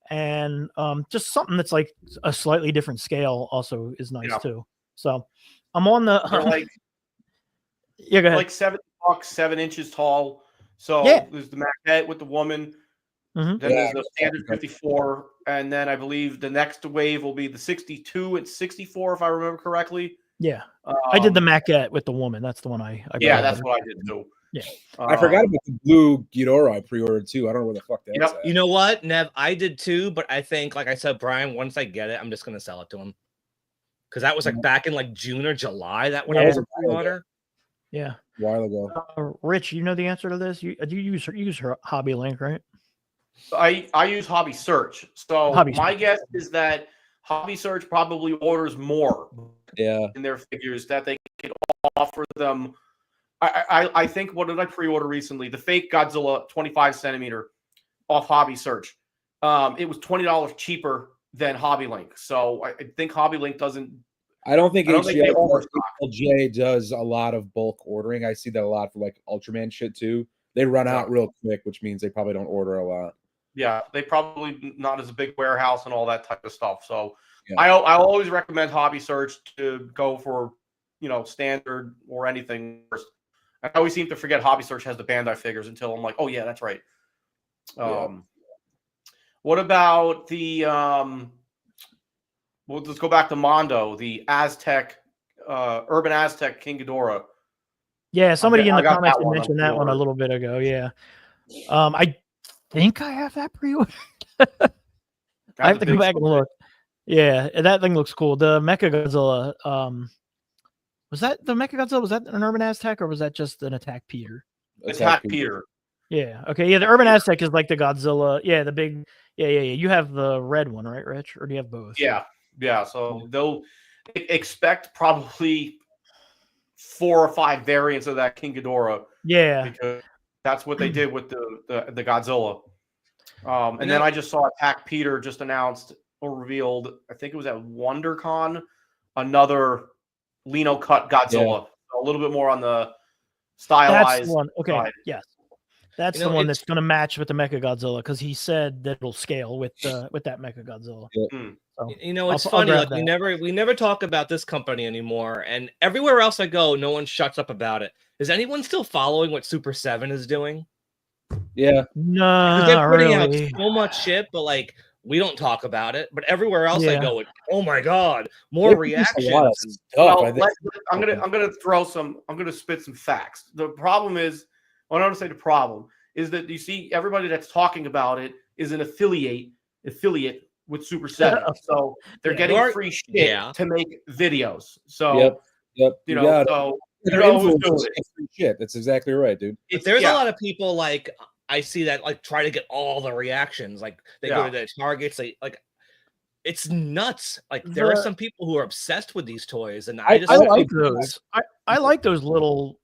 Speaker 2: and just something that's like a slightly different scale also is nice too. So I'm on the
Speaker 3: like
Speaker 2: go ahead.
Speaker 3: Like $70, 7 inches tall. So there's the maquette with the woman. Then there's the standard 54, and then I believe the next wave will be the 62 and 64, if I remember correctly.
Speaker 2: Yeah, I did the maquette with the woman. That's the one I
Speaker 3: that's what I did too.
Speaker 2: Yeah,
Speaker 5: I forgot about the blue Ghidorah I pre-ordered too. I don't know where the fuck that's at.
Speaker 4: You know what, Nev? I did too, but I think, like I said, Brian, once I get it, I'm just gonna sell it to him because that was like back in like June or July. That when I was a pre-order.
Speaker 2: Yeah,
Speaker 5: a while ago.
Speaker 2: Rich, you know the answer to this? You use her Hobby Link, right?
Speaker 3: I use Hobby Search. So my guess is that Hobby Search probably orders more in their figures that they could offer them. I think, what did I pre-order recently? The fake Godzilla 25 centimeter off Hobby Search. It was $20 cheaper than Hobby Link. So I think Hobby Link doesn't.
Speaker 5: I don't think
Speaker 3: HLJ
Speaker 5: does a lot of bulk ordering. I see that a lot for like Ultraman shit too. They run out real quick, which means they probably don't order a lot.
Speaker 3: Yeah, they probably not as a big warehouse and all that type of stuff. So I always recommend Hobby Search to go for, standard or anything first. I always seem to forget Hobby Search has the Bandai figures until I'm like, oh yeah, that's right. What about the well, let's go back to Mondo, the Aztec, Urban Aztec King Ghidorah.
Speaker 2: Yeah, somebody in the comments mentioned that one a little bit ago. Yeah. I think I have that pre-order. I have to go back and look. Yeah, that thing looks cool. The Mecha Godzilla, was that the Mecha Godzilla? Was that an Urban Aztec or was that just an Attack Peter?
Speaker 3: Attack Peter.
Speaker 2: Yeah. Okay. Yeah, the Urban Aztec is like the Godzilla. Yeah, the big. Yeah. You have the red one, right, Rich? Or do you have both?
Speaker 3: Yeah. So they'll expect probably 4 or 5 variants of that King Ghidorah
Speaker 2: Yeah.
Speaker 3: because that's what they did with the Godzilla. And
Speaker 4: You
Speaker 3: then
Speaker 4: know-
Speaker 3: I just saw Attack Peter just announced or revealed, I think it was at WonderCon, another Lino cut Godzilla. A little bit more on the stylized
Speaker 2: That's the one. Okay.
Speaker 3: side.
Speaker 2: Yes. That's
Speaker 4: You
Speaker 2: the
Speaker 4: know,
Speaker 2: one
Speaker 4: it's-
Speaker 2: that's going to match with the Mechagodzilla because he said that it'll scale with that Mechagodzilla.
Speaker 3: Mm.
Speaker 2: So
Speaker 4: You know, it's
Speaker 2: I'll
Speaker 4: funny.
Speaker 2: grab
Speaker 4: Like
Speaker 2: that.
Speaker 4: we never talk about this company anymore, and everywhere else I go, no one shuts up about it. Is anyone still following what Super 7 is doing?
Speaker 5: Yeah.
Speaker 2: No,
Speaker 4: Because they're putting out
Speaker 2: really.
Speaker 4: so much shit, but like we don't talk about it. But everywhere else I
Speaker 2: Yeah.
Speaker 4: go, oh my god, more
Speaker 5: They produce a lot of
Speaker 4: reactions. And-
Speaker 5: stuff,
Speaker 3: Well,
Speaker 5: I think.
Speaker 3: I'm gonna spit some facts. The problem is, well, I don't want to say the problem is that you see everybody that's talking about it is an affiliate with Super 7. So they're
Speaker 2: Yeah.
Speaker 3: getting
Speaker 4: Or-
Speaker 3: free shit
Speaker 4: yeah.
Speaker 3: to make videos. So
Speaker 5: Yep.
Speaker 3: you
Speaker 5: You
Speaker 3: know,
Speaker 5: got it.
Speaker 3: so you
Speaker 5: They're
Speaker 3: know who's doing
Speaker 5: influencers
Speaker 3: it.
Speaker 5: get free shit. That's exactly right, dude.
Speaker 4: But there's
Speaker 3: yeah.
Speaker 4: a lot of people like I see that like try to get all the reactions. Like they go to the targets, they like it's nuts. Like there are
Speaker 2: The-
Speaker 4: some people who are obsessed with these toys, and
Speaker 5: I
Speaker 4: I just
Speaker 2: I
Speaker 5: like
Speaker 2: like
Speaker 5: those.
Speaker 2: those. I like those little.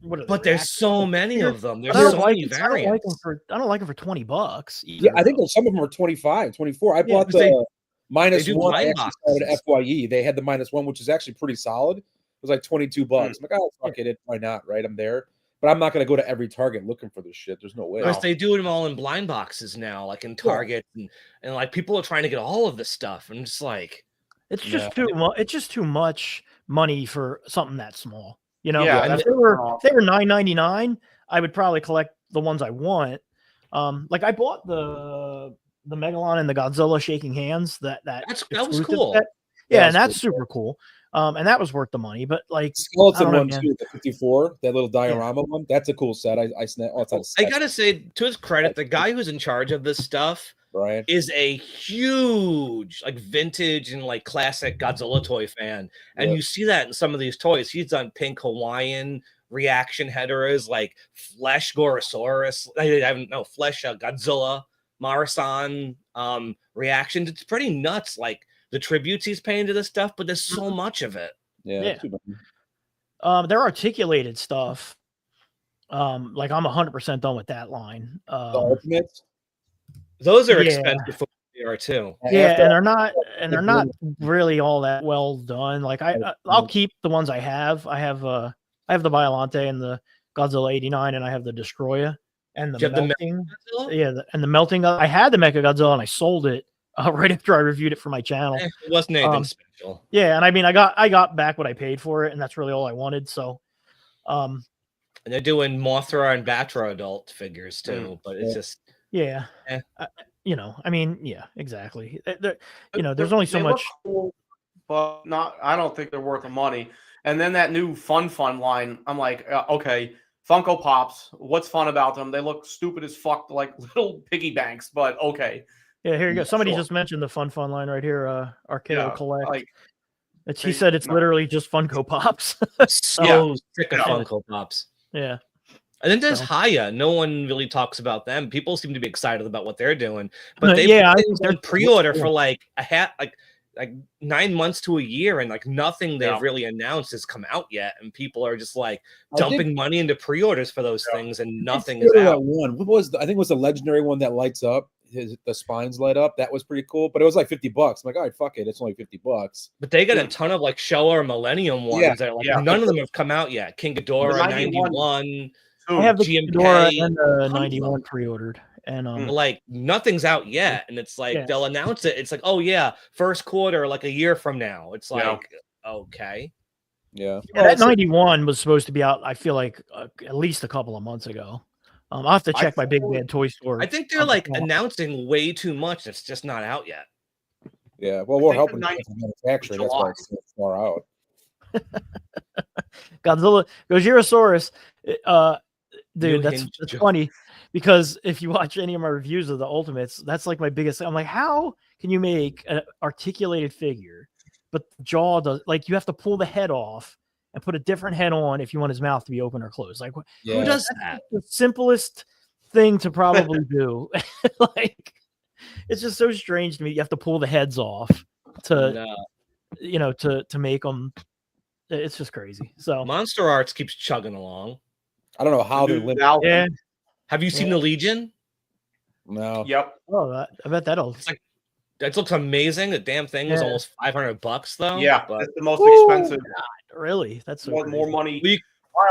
Speaker 2: What are they,
Speaker 4: but there's
Speaker 2: reactions?
Speaker 4: so many of them. There's
Speaker 2: But I don't
Speaker 4: so
Speaker 2: like
Speaker 4: many
Speaker 2: it. I don't like
Speaker 4: variants.
Speaker 2: them for. I don't like them for $20.
Speaker 5: Yeah, I think
Speaker 2: either,
Speaker 5: there's some of them are 25, 24. I bought
Speaker 4: 'cause they-
Speaker 5: the minus
Speaker 4: do
Speaker 5: one. I
Speaker 4: blind
Speaker 5: actually started
Speaker 4: boxes.
Speaker 5: FYE. They had the minus one, which is actually pretty solid. It was like $22. I'm like, oh, fuck it. Why not? Right? I'm there. But I'm not going to go to every Target looking for this shit. There's no way.
Speaker 4: Because they do them all in blind boxes now, like in Target, and like people are trying to get all of this stuff, and just like
Speaker 2: It's just too much. It's just too much money for something that small. You know,
Speaker 3: Yeah,
Speaker 2: and
Speaker 3: that's
Speaker 2: if they were
Speaker 3: off.
Speaker 2: $9.99, I would probably collect the ones I want. Like I bought the Megalon and the Godzilla shaking hands. That
Speaker 4: that was
Speaker 2: exclusive
Speaker 4: cool.
Speaker 2: set.
Speaker 5: Yeah,
Speaker 2: Yeah,
Speaker 5: that's
Speaker 2: and that's super cool. And that was worth the money. But like, I
Speaker 5: skeleton
Speaker 2: don't know,
Speaker 5: one
Speaker 2: man.
Speaker 5: too, the 54, that little diorama one. That's a cool set. I snap. Oh, it's on
Speaker 4: I gotta say, to his credit, the guy who's in charge of this stuff
Speaker 5: Brian.
Speaker 4: is a huge, like vintage and like classic Godzilla toy fan, and
Speaker 5: Yeah.
Speaker 4: you see that in some of these toys. He's done pink Hawaiian reaction headers, like Flesh Gorosaurus. I haven't no Flesh Godzilla, Marasan reactions. It's pretty nuts, like the tributes he's paying to this stuff, but there's so much of it.
Speaker 5: Yeah.
Speaker 2: Yeah.
Speaker 5: Too bad.
Speaker 2: Their articulated stuff. Like I'm 100% done with that line.
Speaker 5: The Ultimates.
Speaker 4: Those are
Speaker 2: Yeah.
Speaker 4: expensive for what they are too.
Speaker 2: Yeah,
Speaker 5: After-
Speaker 2: and they're not really all that well done. Like I'll keep the ones I have. I have the Biollante and the Godzilla 89, and I have the Destroyer and the
Speaker 4: Do you have the
Speaker 2: melting.
Speaker 4: Godzilla?
Speaker 2: Yeah, and the melting. I had the Mechagodzilla and I sold it right after I reviewed it for my channel.
Speaker 4: It wasn't anything special.
Speaker 2: Yeah, and I mean I got back what I paid for it, and that's really all I wanted. So,
Speaker 4: And they're doing Mothra and Batra adult figures too, but it's just
Speaker 2: yeah,
Speaker 4: Eh.
Speaker 2: you know, I mean, yeah, exactly. You know, there's only so
Speaker 3: They look
Speaker 2: much.
Speaker 3: cool, but not. I don't think they're worth the money. And then that new fun line. I'm like, okay, Funko Pops. What's fun about them? They look stupid as fuck, like little piggy banks. But okay,
Speaker 2: Yeah, here you go. Somebody
Speaker 3: Sure.
Speaker 2: just mentioned the fun line right here. Arcado
Speaker 3: Yeah,
Speaker 2: Collect.
Speaker 3: like
Speaker 2: He said it's
Speaker 3: no.
Speaker 2: literally just Funko Pops.
Speaker 4: so sick of
Speaker 3: Yeah.
Speaker 4: Funko Pops.
Speaker 2: Yeah.
Speaker 4: And then there's
Speaker 2: So-
Speaker 4: Haya. No one really talks about them. People seem to be excited about what they're doing, but they
Speaker 2: Yeah, I
Speaker 4: put
Speaker 2: think
Speaker 4: they're
Speaker 2: they're-
Speaker 4: pre-order
Speaker 2: yeah.
Speaker 4: for like like 9 months to a year, and like nothing they've
Speaker 3: Yeah.
Speaker 4: really announced has come out yet, and people are just like
Speaker 5: I did-
Speaker 4: dumping money into pre-orders for those things, and nothing
Speaker 5: I
Speaker 4: is
Speaker 5: think that
Speaker 4: out.
Speaker 5: one. What was I think it was the legendary one that lights up. The spines light up. That was pretty cool, but it was like $50. I'm like, all right, fuck it. It's only $50.
Speaker 4: But they got a ton of like Showa Millennium ones
Speaker 5: Yeah,
Speaker 4: that are like
Speaker 3: yeah.
Speaker 4: none of them have come out yet. King Ghidorah
Speaker 3: The 91.
Speaker 4: 91,
Speaker 2: I have the
Speaker 4: GMK,
Speaker 2: Ghidorah and the
Speaker 4: tons of
Speaker 2: 91
Speaker 4: them.
Speaker 2: pre-ordered. And
Speaker 3: Mm.
Speaker 4: like nothing's out yet, and it's like
Speaker 2: Yeah.
Speaker 4: they'll announce it. It's like, oh yeah, first quarter, like a year from now. It's
Speaker 3: Yeah.
Speaker 4: like okay,
Speaker 5: Yeah.
Speaker 2: yeah, that 91 was supposed to be out, I feel like at least a couple of months ago. I'll have to check my Big Bad Toy Store.
Speaker 4: I think they're like announcing way too much that's just not out yet.
Speaker 5: Yeah. Well, we're
Speaker 3: think
Speaker 5: helping
Speaker 3: the
Speaker 5: the manufacturer. That's why it's so far out.
Speaker 2: Godzilla, Gojirasaurus. Dude,
Speaker 4: New
Speaker 2: that's
Speaker 4: hinge joke.
Speaker 2: funny because if you watch any of my reviews of the Ultimates, that's like my biggest. I'm like, how can you make an articulated figure, but the jaw does like you have to pull the head off and put a different head on if you want his mouth to be open or closed? Like,
Speaker 5: Yeah.
Speaker 4: Who does that?
Speaker 2: the simplest thing to probably do. Like, it's just so strange to me. You have to pull the heads off to
Speaker 4: No.
Speaker 2: you know to make them It's just crazy. So
Speaker 4: Monster Arts keeps chugging along.
Speaker 5: I don't know how they're
Speaker 3: New
Speaker 5: living.
Speaker 3: Valve.
Speaker 2: yeah.
Speaker 4: Have you seen
Speaker 2: Yeah.
Speaker 4: the Legion?
Speaker 5: No.
Speaker 3: Yep.
Speaker 2: Oh, I bet that'll.
Speaker 4: It's like that looks amazing. The damn thing was
Speaker 2: Yeah.
Speaker 4: almost $500 though.
Speaker 3: Yeah,
Speaker 4: but
Speaker 3: it's the most
Speaker 2: Woo!
Speaker 3: expensive.
Speaker 2: Really? That's so
Speaker 3: More
Speaker 2: crazy.
Speaker 3: money.
Speaker 4: We-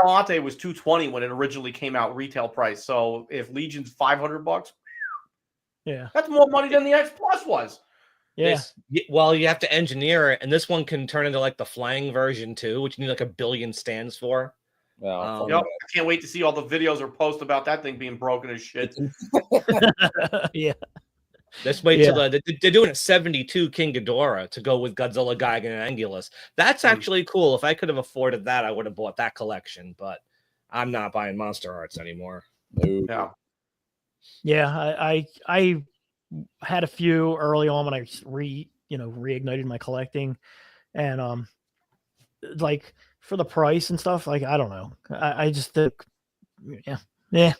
Speaker 3: Violante was $220 when it originally came out retail price. So if Legion's $500,
Speaker 2: Yeah.
Speaker 3: that's more money than the X Plus was.
Speaker 2: Yeah.
Speaker 4: well, you have to engineer it, and this one can turn into like the flying version too, which you need like 1 billion stands for.
Speaker 5: No,
Speaker 3: Yep. I can't wait to see all the videos or posts about that thing being broken as shit.
Speaker 2: Yeah.
Speaker 4: Let's wait
Speaker 2: Yeah.
Speaker 4: till they're doing a 72 King Ghidorah to go with Godzilla, Gigan, and Angulus. That's actually cool. If I could have afforded that, I would have bought that collection, but I'm not buying Monster Arts anymore.
Speaker 5: no.
Speaker 3: Yeah.
Speaker 2: Yeah. I had a few early on when I reignited my collecting, and like for the price and stuff, like I don't know. I just think, yeah,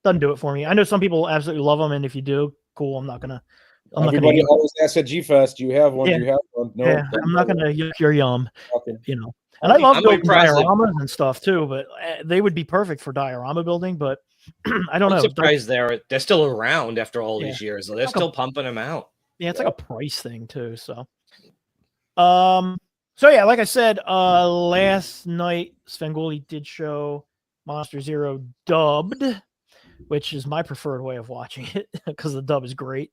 Speaker 2: doesn't do it for me. I know some people absolutely love them, and if you do, cool. I'm not gonna.
Speaker 5: Everybody always asks at G-Fest, do you have one?
Speaker 2: Yeah.
Speaker 5: Do you have one? No,
Speaker 2: Yeah, I'm not gonna yuck your yum.
Speaker 5: Okay.
Speaker 2: And I love
Speaker 4: I'm
Speaker 2: building
Speaker 4: surprised they-
Speaker 2: dioramas and stuff too, but they would be perfect for diorama building. But I don't
Speaker 4: I'm
Speaker 2: know.
Speaker 4: surprised they're still around after all
Speaker 2: Yeah.
Speaker 4: these years. They're
Speaker 2: Like
Speaker 4: still pumping them out.
Speaker 2: Yeah, it's like a price thing too. So, yeah, like I said, last night Svengoolie did show Monster Zero dubbed, which is my preferred way of watching it because the dub is great.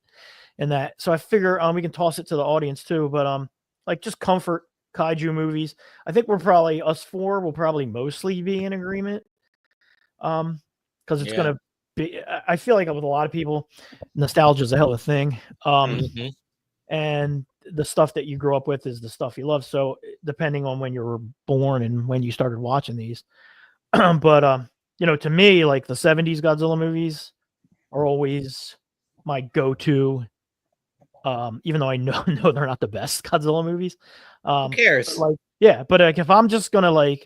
Speaker 2: And that, so I figure we can toss it to the audience too. But like just comfort kaiju movies. I think us four will probably mostly be in agreement. Because it's gonna be. I feel like with a lot of people, nostalgia is a hell of a thing.
Speaker 4: Mhm.
Speaker 2: And the stuff that you grew up with is the stuff you love. So depending on when you were born and when you started watching these, but to me, like the 70s Godzilla movies are always my go-to. Even though I know they're not the best Godzilla movies.
Speaker 4: Who cares?
Speaker 2: But if I'm just gonna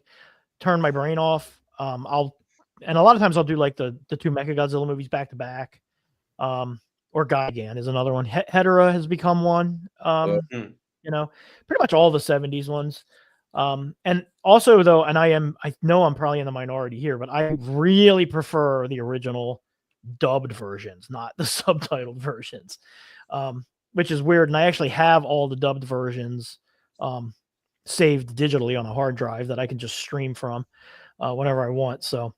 Speaker 2: turn my brain off, and a lot of times I'll do like the two Mechagodzilla movies back to back. Or Gigan is another one. Hedorah has become one. Pretty much all the 70s ones. And also though, and I know I'm probably in the minority here, but I really prefer the original dubbed versions, not the subtitled versions. Which is weird. And I actually have all the dubbed versions saved digitally on a hard drive that I can just stream from whenever I want. So,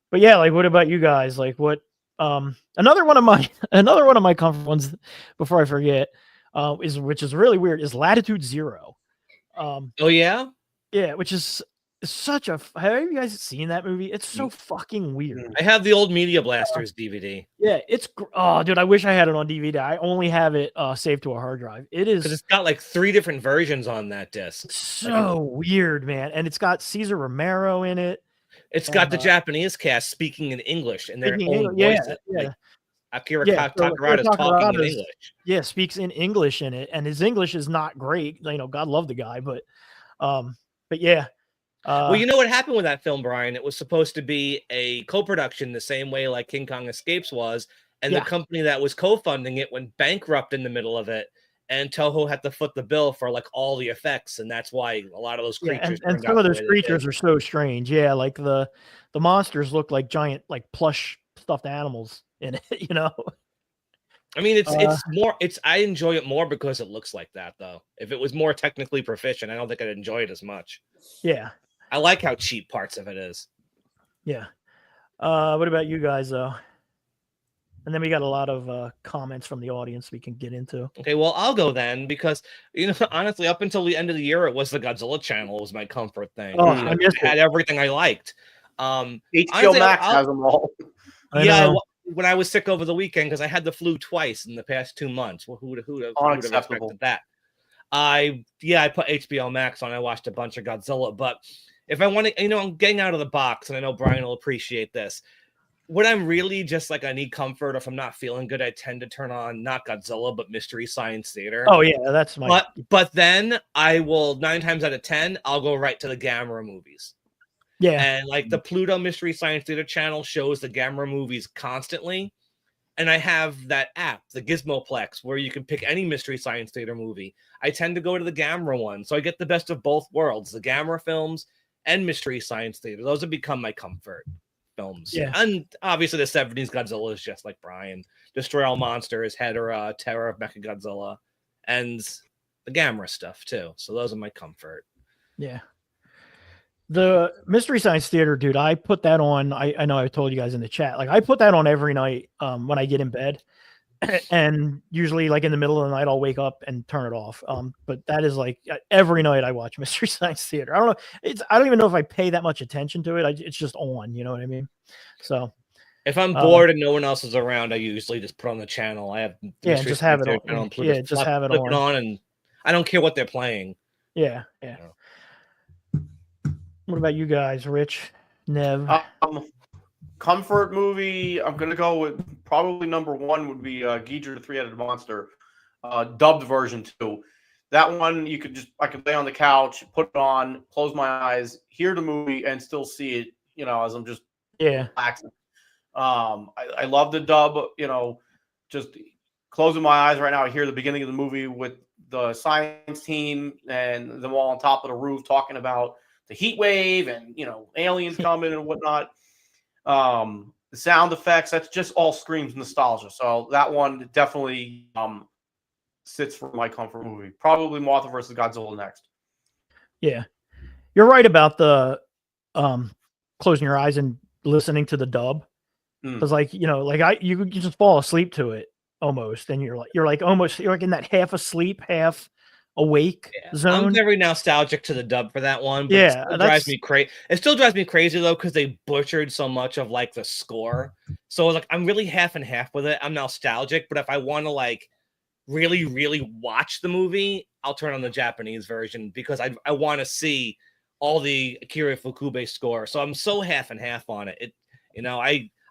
Speaker 2: but yeah, like, what about you guys? Like, what? Another one of my comfort ones, before I forget, which is really weird, is Latitude Zero.
Speaker 4: Oh yeah,
Speaker 2: which is such a. Have you guys seen that movie? It's so fucking weird.
Speaker 4: I have the old Media Blasters DVD.
Speaker 2: Yeah, oh, dude, I wish I had it on DVD. I only have it saved to a hard drive. It is
Speaker 4: because it's got like 3 different versions on that disc.
Speaker 2: So weird, man, and it's got Cesar Romero in it.
Speaker 4: It's got the Japanese cast speaking in English in their own voices. Like Akira Takarada is talking in English.
Speaker 2: Yeah, speaks in English in it, and his English is not great. God love the guy, but yeah.
Speaker 4: Well, you know what happened with that film, Brian? It was supposed to be a co-production the same way like King Kong Escapes was, and the company that was co-funding it went bankrupt in the middle of it, and Toho had to foot the bill for like all the effects, and that's why a lot of those creatures.
Speaker 2: And some of those creatures are so strange. Yeah, like the monsters look like giant, like plush stuffed animals in it.
Speaker 4: I mean, it's more. I enjoy it more because it looks like that, though. If it was more technically proficient, I don't think I'd enjoy it as much.
Speaker 2: Yeah,
Speaker 4: I like how cheap parts of it is.
Speaker 2: Yeah. What about you guys, though? And then we got a lot of comments from the audience we can get into.
Speaker 4: Okay, well, I'll go then because, honestly, up until the end of the year, it was the Godzilla channel was my comfort thing.
Speaker 2: Oh,
Speaker 4: I had everything I liked.
Speaker 3: HBO Max has them all.
Speaker 4: When I was sick over the weekend because I had the flu twice in the past 2 months. Well, who would have expected that? I put HBO Max on. I watched a bunch of Godzilla, but if I want to, I'm getting out of the box, and I know Brian will appreciate this. When I'm really just like I need comfort, or if I'm not feeling good, I tend to turn on not Godzilla but Mystery Science Theater.
Speaker 2: Oh yeah, that's my.
Speaker 4: But then I will 9 times out of 10 I'll go right to the Gamera movies.
Speaker 2: Yeah,
Speaker 4: and like the Pluto Mystery Science Theater channel shows the Gamera movies constantly, and I have that app, the Gizmoplex, where you can pick any Mystery Science Theater movie. I tend to go to the Gamera one, so I get the best of both worlds, the Gamera films and Mystery Science Theater. Those have become my comfort films.
Speaker 2: Yeah.
Speaker 4: And obviously the 70s Godzilla is just like Brian. Destroy All Monsters, Hedorah, Terror of Mechagodzilla, and the Gamera stuff too. So those are my comfort.
Speaker 2: Yeah. The Mystery Science Theater, dude, I put that on. I know I told you guys in the chat. Like I put that on every night when I get in bed. And usually like in the middle of the night I'll wake up and turn it off. But that is like every night I watch Mystery Science Theater. I don't know. I don't even know if I pay that much attention to it. It's just on, you know what I mean? So
Speaker 4: if I'm bored and no one else is around, I usually just put on the channel. I have
Speaker 2: just have it on. Yeah, just have it on.
Speaker 4: And I don't care what they're playing.
Speaker 2: Yeah, yeah. What about you guys, Rich, Nev?
Speaker 3: Comfort movie, I'm gonna go with probably number one would be Ghidorah the Three-Headed Monster, dubbed version 2. That one I could lay on the couch, put it on, close my eyes, hear the movie, and still see it. As I'm just relaxing. I love the dub. Just closing my eyes right now, I hear the beginning of the movie with the science team and them all on top of the roof talking about the heat wave and aliens coming and whatnot. The sound effects, that's just all screams nostalgia. So that one definitely sits for my comfort movie. Probably Mothra versus Godzilla next.
Speaker 2: Yeah, you're right about the closing your eyes and listening to the dub, because you could just fall asleep to it almost, and you're like in that half asleep, half awake zone.
Speaker 4: I'm very nostalgic to the dub for that one, but
Speaker 2: yeah,
Speaker 4: it still drives me crazy. It still drives me crazy though, because they butchered so much of like the score. So like I'm really half and half with it. I'm nostalgic, but if I want to like really, really watch the movie, I'll turn on the Japanese version because I want to see all the Akira Ifukube score. So I'm so half and half on it.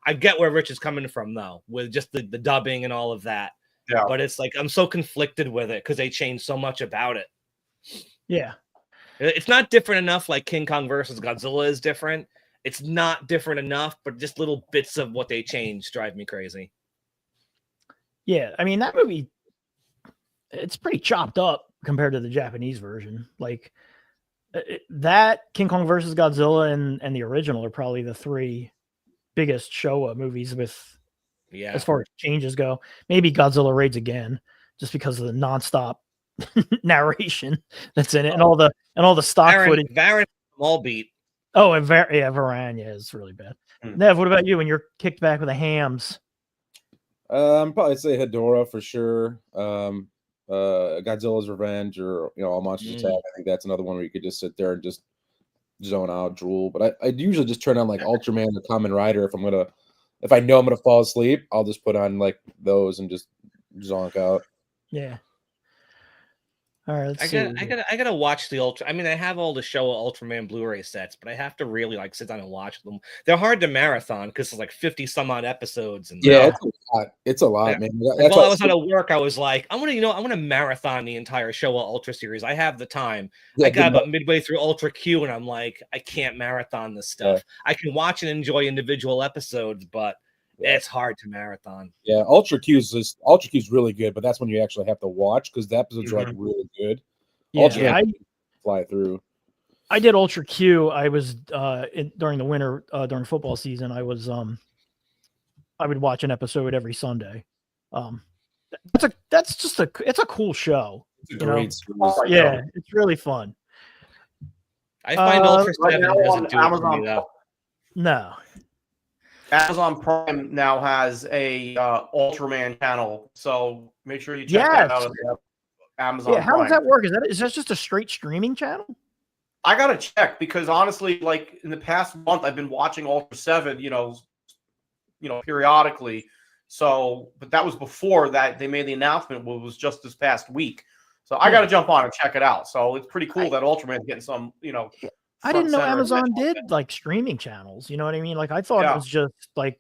Speaker 4: I get where Rich is coming from though, with just the dubbing and all of that. Yeah. But it's like I'm so conflicted with it because they changed so much about it.
Speaker 2: Yeah.
Speaker 4: It's not different enough like King Kong versus Godzilla is different. It's not different enough, but just little bits of what they changed drive me crazy.
Speaker 2: Yeah, I mean that movie, it's pretty chopped up compared to the Japanese version. Like that King Kong versus Godzilla and the original are probably the 3 biggest Showa movies with as far as changes go. Maybe Godzilla Raids Again, just because of the nonstop narration that's in it and all the stock footage.
Speaker 4: Varan all beat.
Speaker 2: Oh, and Varan, it's really bad. Nev, what about you when you're kicked back with the hams?
Speaker 5: Probably say Hedorah for sure. Godzilla's Revenge or All Monsters Attack. I think that's another one where you could just sit there and just zone out, drool. But I usually just turn on like Ultraman or Kamen Rider if I know I'm gonna fall asleep. I'll just put on like those and just zonk out.
Speaker 2: Yeah. All right,
Speaker 4: I gotta watch the Ultra. I mean, I have all the Showa Ultraman Blu-ray sets, but I have to really like sit down and watch them. They're hard to marathon because it's like 50 some odd episodes. And
Speaker 5: it's a lot, man.
Speaker 4: While I was out of work, I was like, I want to marathon the entire Showa Ultra series. I have the time. I got about midway through Ultra Q, and I'm like, I can't marathon this stuff. I can watch and enjoy individual episodes, but it's hard to marathon.
Speaker 5: Yeah, Ultra Q is really good, but that's when you actually have to watch because the episodes are like really good.
Speaker 2: Yeah,
Speaker 5: I fly through.
Speaker 2: I did Ultra Q. I was during the winter during football season. I was I would watch an episode every Sunday. It's a cool show.
Speaker 5: It's a great series.
Speaker 2: Yeah, it's really fun.
Speaker 4: I find Ultra 7 doesn't do it for me though.
Speaker 2: No.
Speaker 3: Amazon Prime now has a Ultraman channel, so make sure you check that out. Amazon.
Speaker 2: Yeah, how does that work? Is that just a straight streaming channel?
Speaker 3: I gotta check because honestly, like in the past month, I've been watching Ultra 7, periodically. So, but that was before that they made the announcement. Was just this past week. So I gotta jump on and check it out. So it's pretty cool that Ultraman's getting some,
Speaker 2: I didn't know Amazon did like streaming channels. You know what I mean? Like I thought it was just like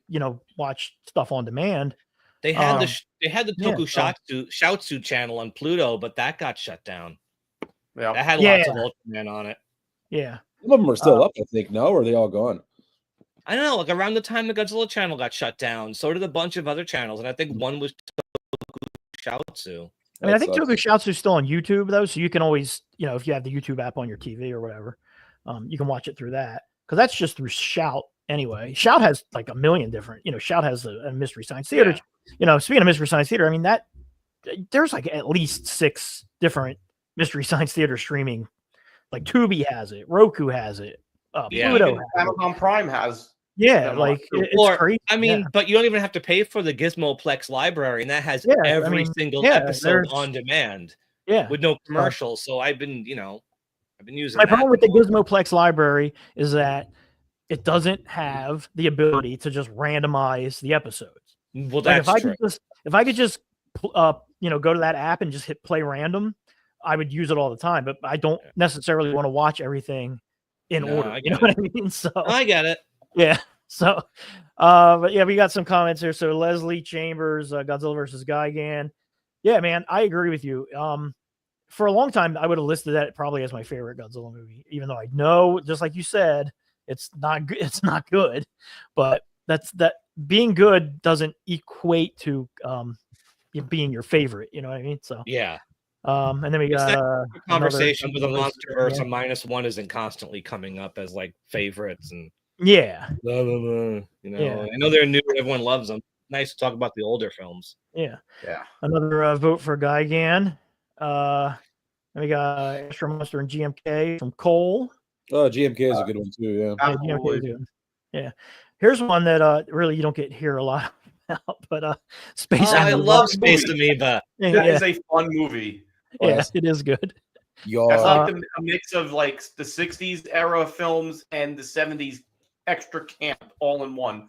Speaker 2: watch stuff on demand.
Speaker 4: They had the Tokusatsu channel on Pluto, but that got shut down. Yeah, that had lots of Ultraman on it.
Speaker 2: Yeah,
Speaker 5: some of them are still up. I think or are they all gone?
Speaker 4: I don't know, like around the time the Godzilla channel got shut down, so did a bunch of other channels, and I think one was Tokusatsu.
Speaker 2: I mean, I
Speaker 5: That
Speaker 2: think
Speaker 5: sucks.
Speaker 2: Tokusatsu's still on YouTube though, so you can always, if you have the YouTube app on your TV or whatever, you can watch it through that because that's just through Shout anyway. Shout has like a million different, Shout has a Mystery Science Theater.
Speaker 4: Yeah.
Speaker 2: Speaking of Mystery Science Theater, I mean there's like at least 6 different Mystery Science Theater streaming. Like Tubi has it, Roku has it,
Speaker 4: Yeah.
Speaker 2: Pluto
Speaker 3: Even
Speaker 2: has it.
Speaker 3: Amazon Prime has.
Speaker 2: Yeah,
Speaker 3: them
Speaker 2: like
Speaker 3: on too.
Speaker 2: it's crazy.
Speaker 4: I mean,
Speaker 2: Yeah.
Speaker 4: but you don't even have to pay for the Gizmoplex library, and that has
Speaker 2: Yeah, I
Speaker 4: every
Speaker 2: mean,
Speaker 4: single
Speaker 2: yeah,
Speaker 4: episode
Speaker 2: there's-
Speaker 4: on demand
Speaker 2: Yeah.
Speaker 4: with no commercials. So I've been using
Speaker 2: My
Speaker 4: that
Speaker 2: problem with the
Speaker 4: most.
Speaker 2: Gizmoplex library is that it doesn't have the ability to just randomize the episodes.
Speaker 4: Well,
Speaker 2: Like
Speaker 4: that's true.
Speaker 2: if I could just go to that app and just hit play random, I would use it all the time. But I don't necessarily want to watch everything in
Speaker 4: No,
Speaker 2: order.
Speaker 4: I
Speaker 2: You know
Speaker 4: get
Speaker 2: what I mean? So
Speaker 4: I get it.
Speaker 2: yeah. So, but yeah, we got some comments here. So Leslie Chambers, Godzilla versus Gigan. Yeah, man, I agree with you. For a long time, I would have listed that probably as my favorite Godzilla movie, even though I know, just like you said, it's not good. It's not good, but that being good doesn't equate to it being your favorite. You know what I mean? So
Speaker 4: Yeah.
Speaker 2: and then we
Speaker 4: It's
Speaker 2: got
Speaker 4: that conversation with a
Speaker 2: another-
Speaker 4: MonsterVerse,
Speaker 2: yeah.
Speaker 4: a -1 isn't constantly coming up as like favorites and
Speaker 2: Yeah,
Speaker 4: blah, blah, blah,
Speaker 2: Yeah.
Speaker 4: I know they're new and everyone loves them. Nice to talk about the older films.
Speaker 2: yeah.
Speaker 3: Yeah.
Speaker 2: Another vote for Gigan. And we got Extra Monster and GMK from Cole.
Speaker 5: Oh, GMK is a good one too. Yeah.
Speaker 2: Yeah, GMK is
Speaker 3: Absolutely.
Speaker 2: good. Yeah. Here's one that really you don't get here a lot about, but Space.
Speaker 4: I
Speaker 2: Amoeba.
Speaker 4: love Space Amoeba.
Speaker 2: Yeah,
Speaker 3: That
Speaker 2: yeah,
Speaker 3: is a fun movie.
Speaker 2: yeah, it is good.
Speaker 5: Y'all.
Speaker 3: That's
Speaker 2: Uh,
Speaker 3: like a mix of like the 60s era films and the 70s extra camp all in one.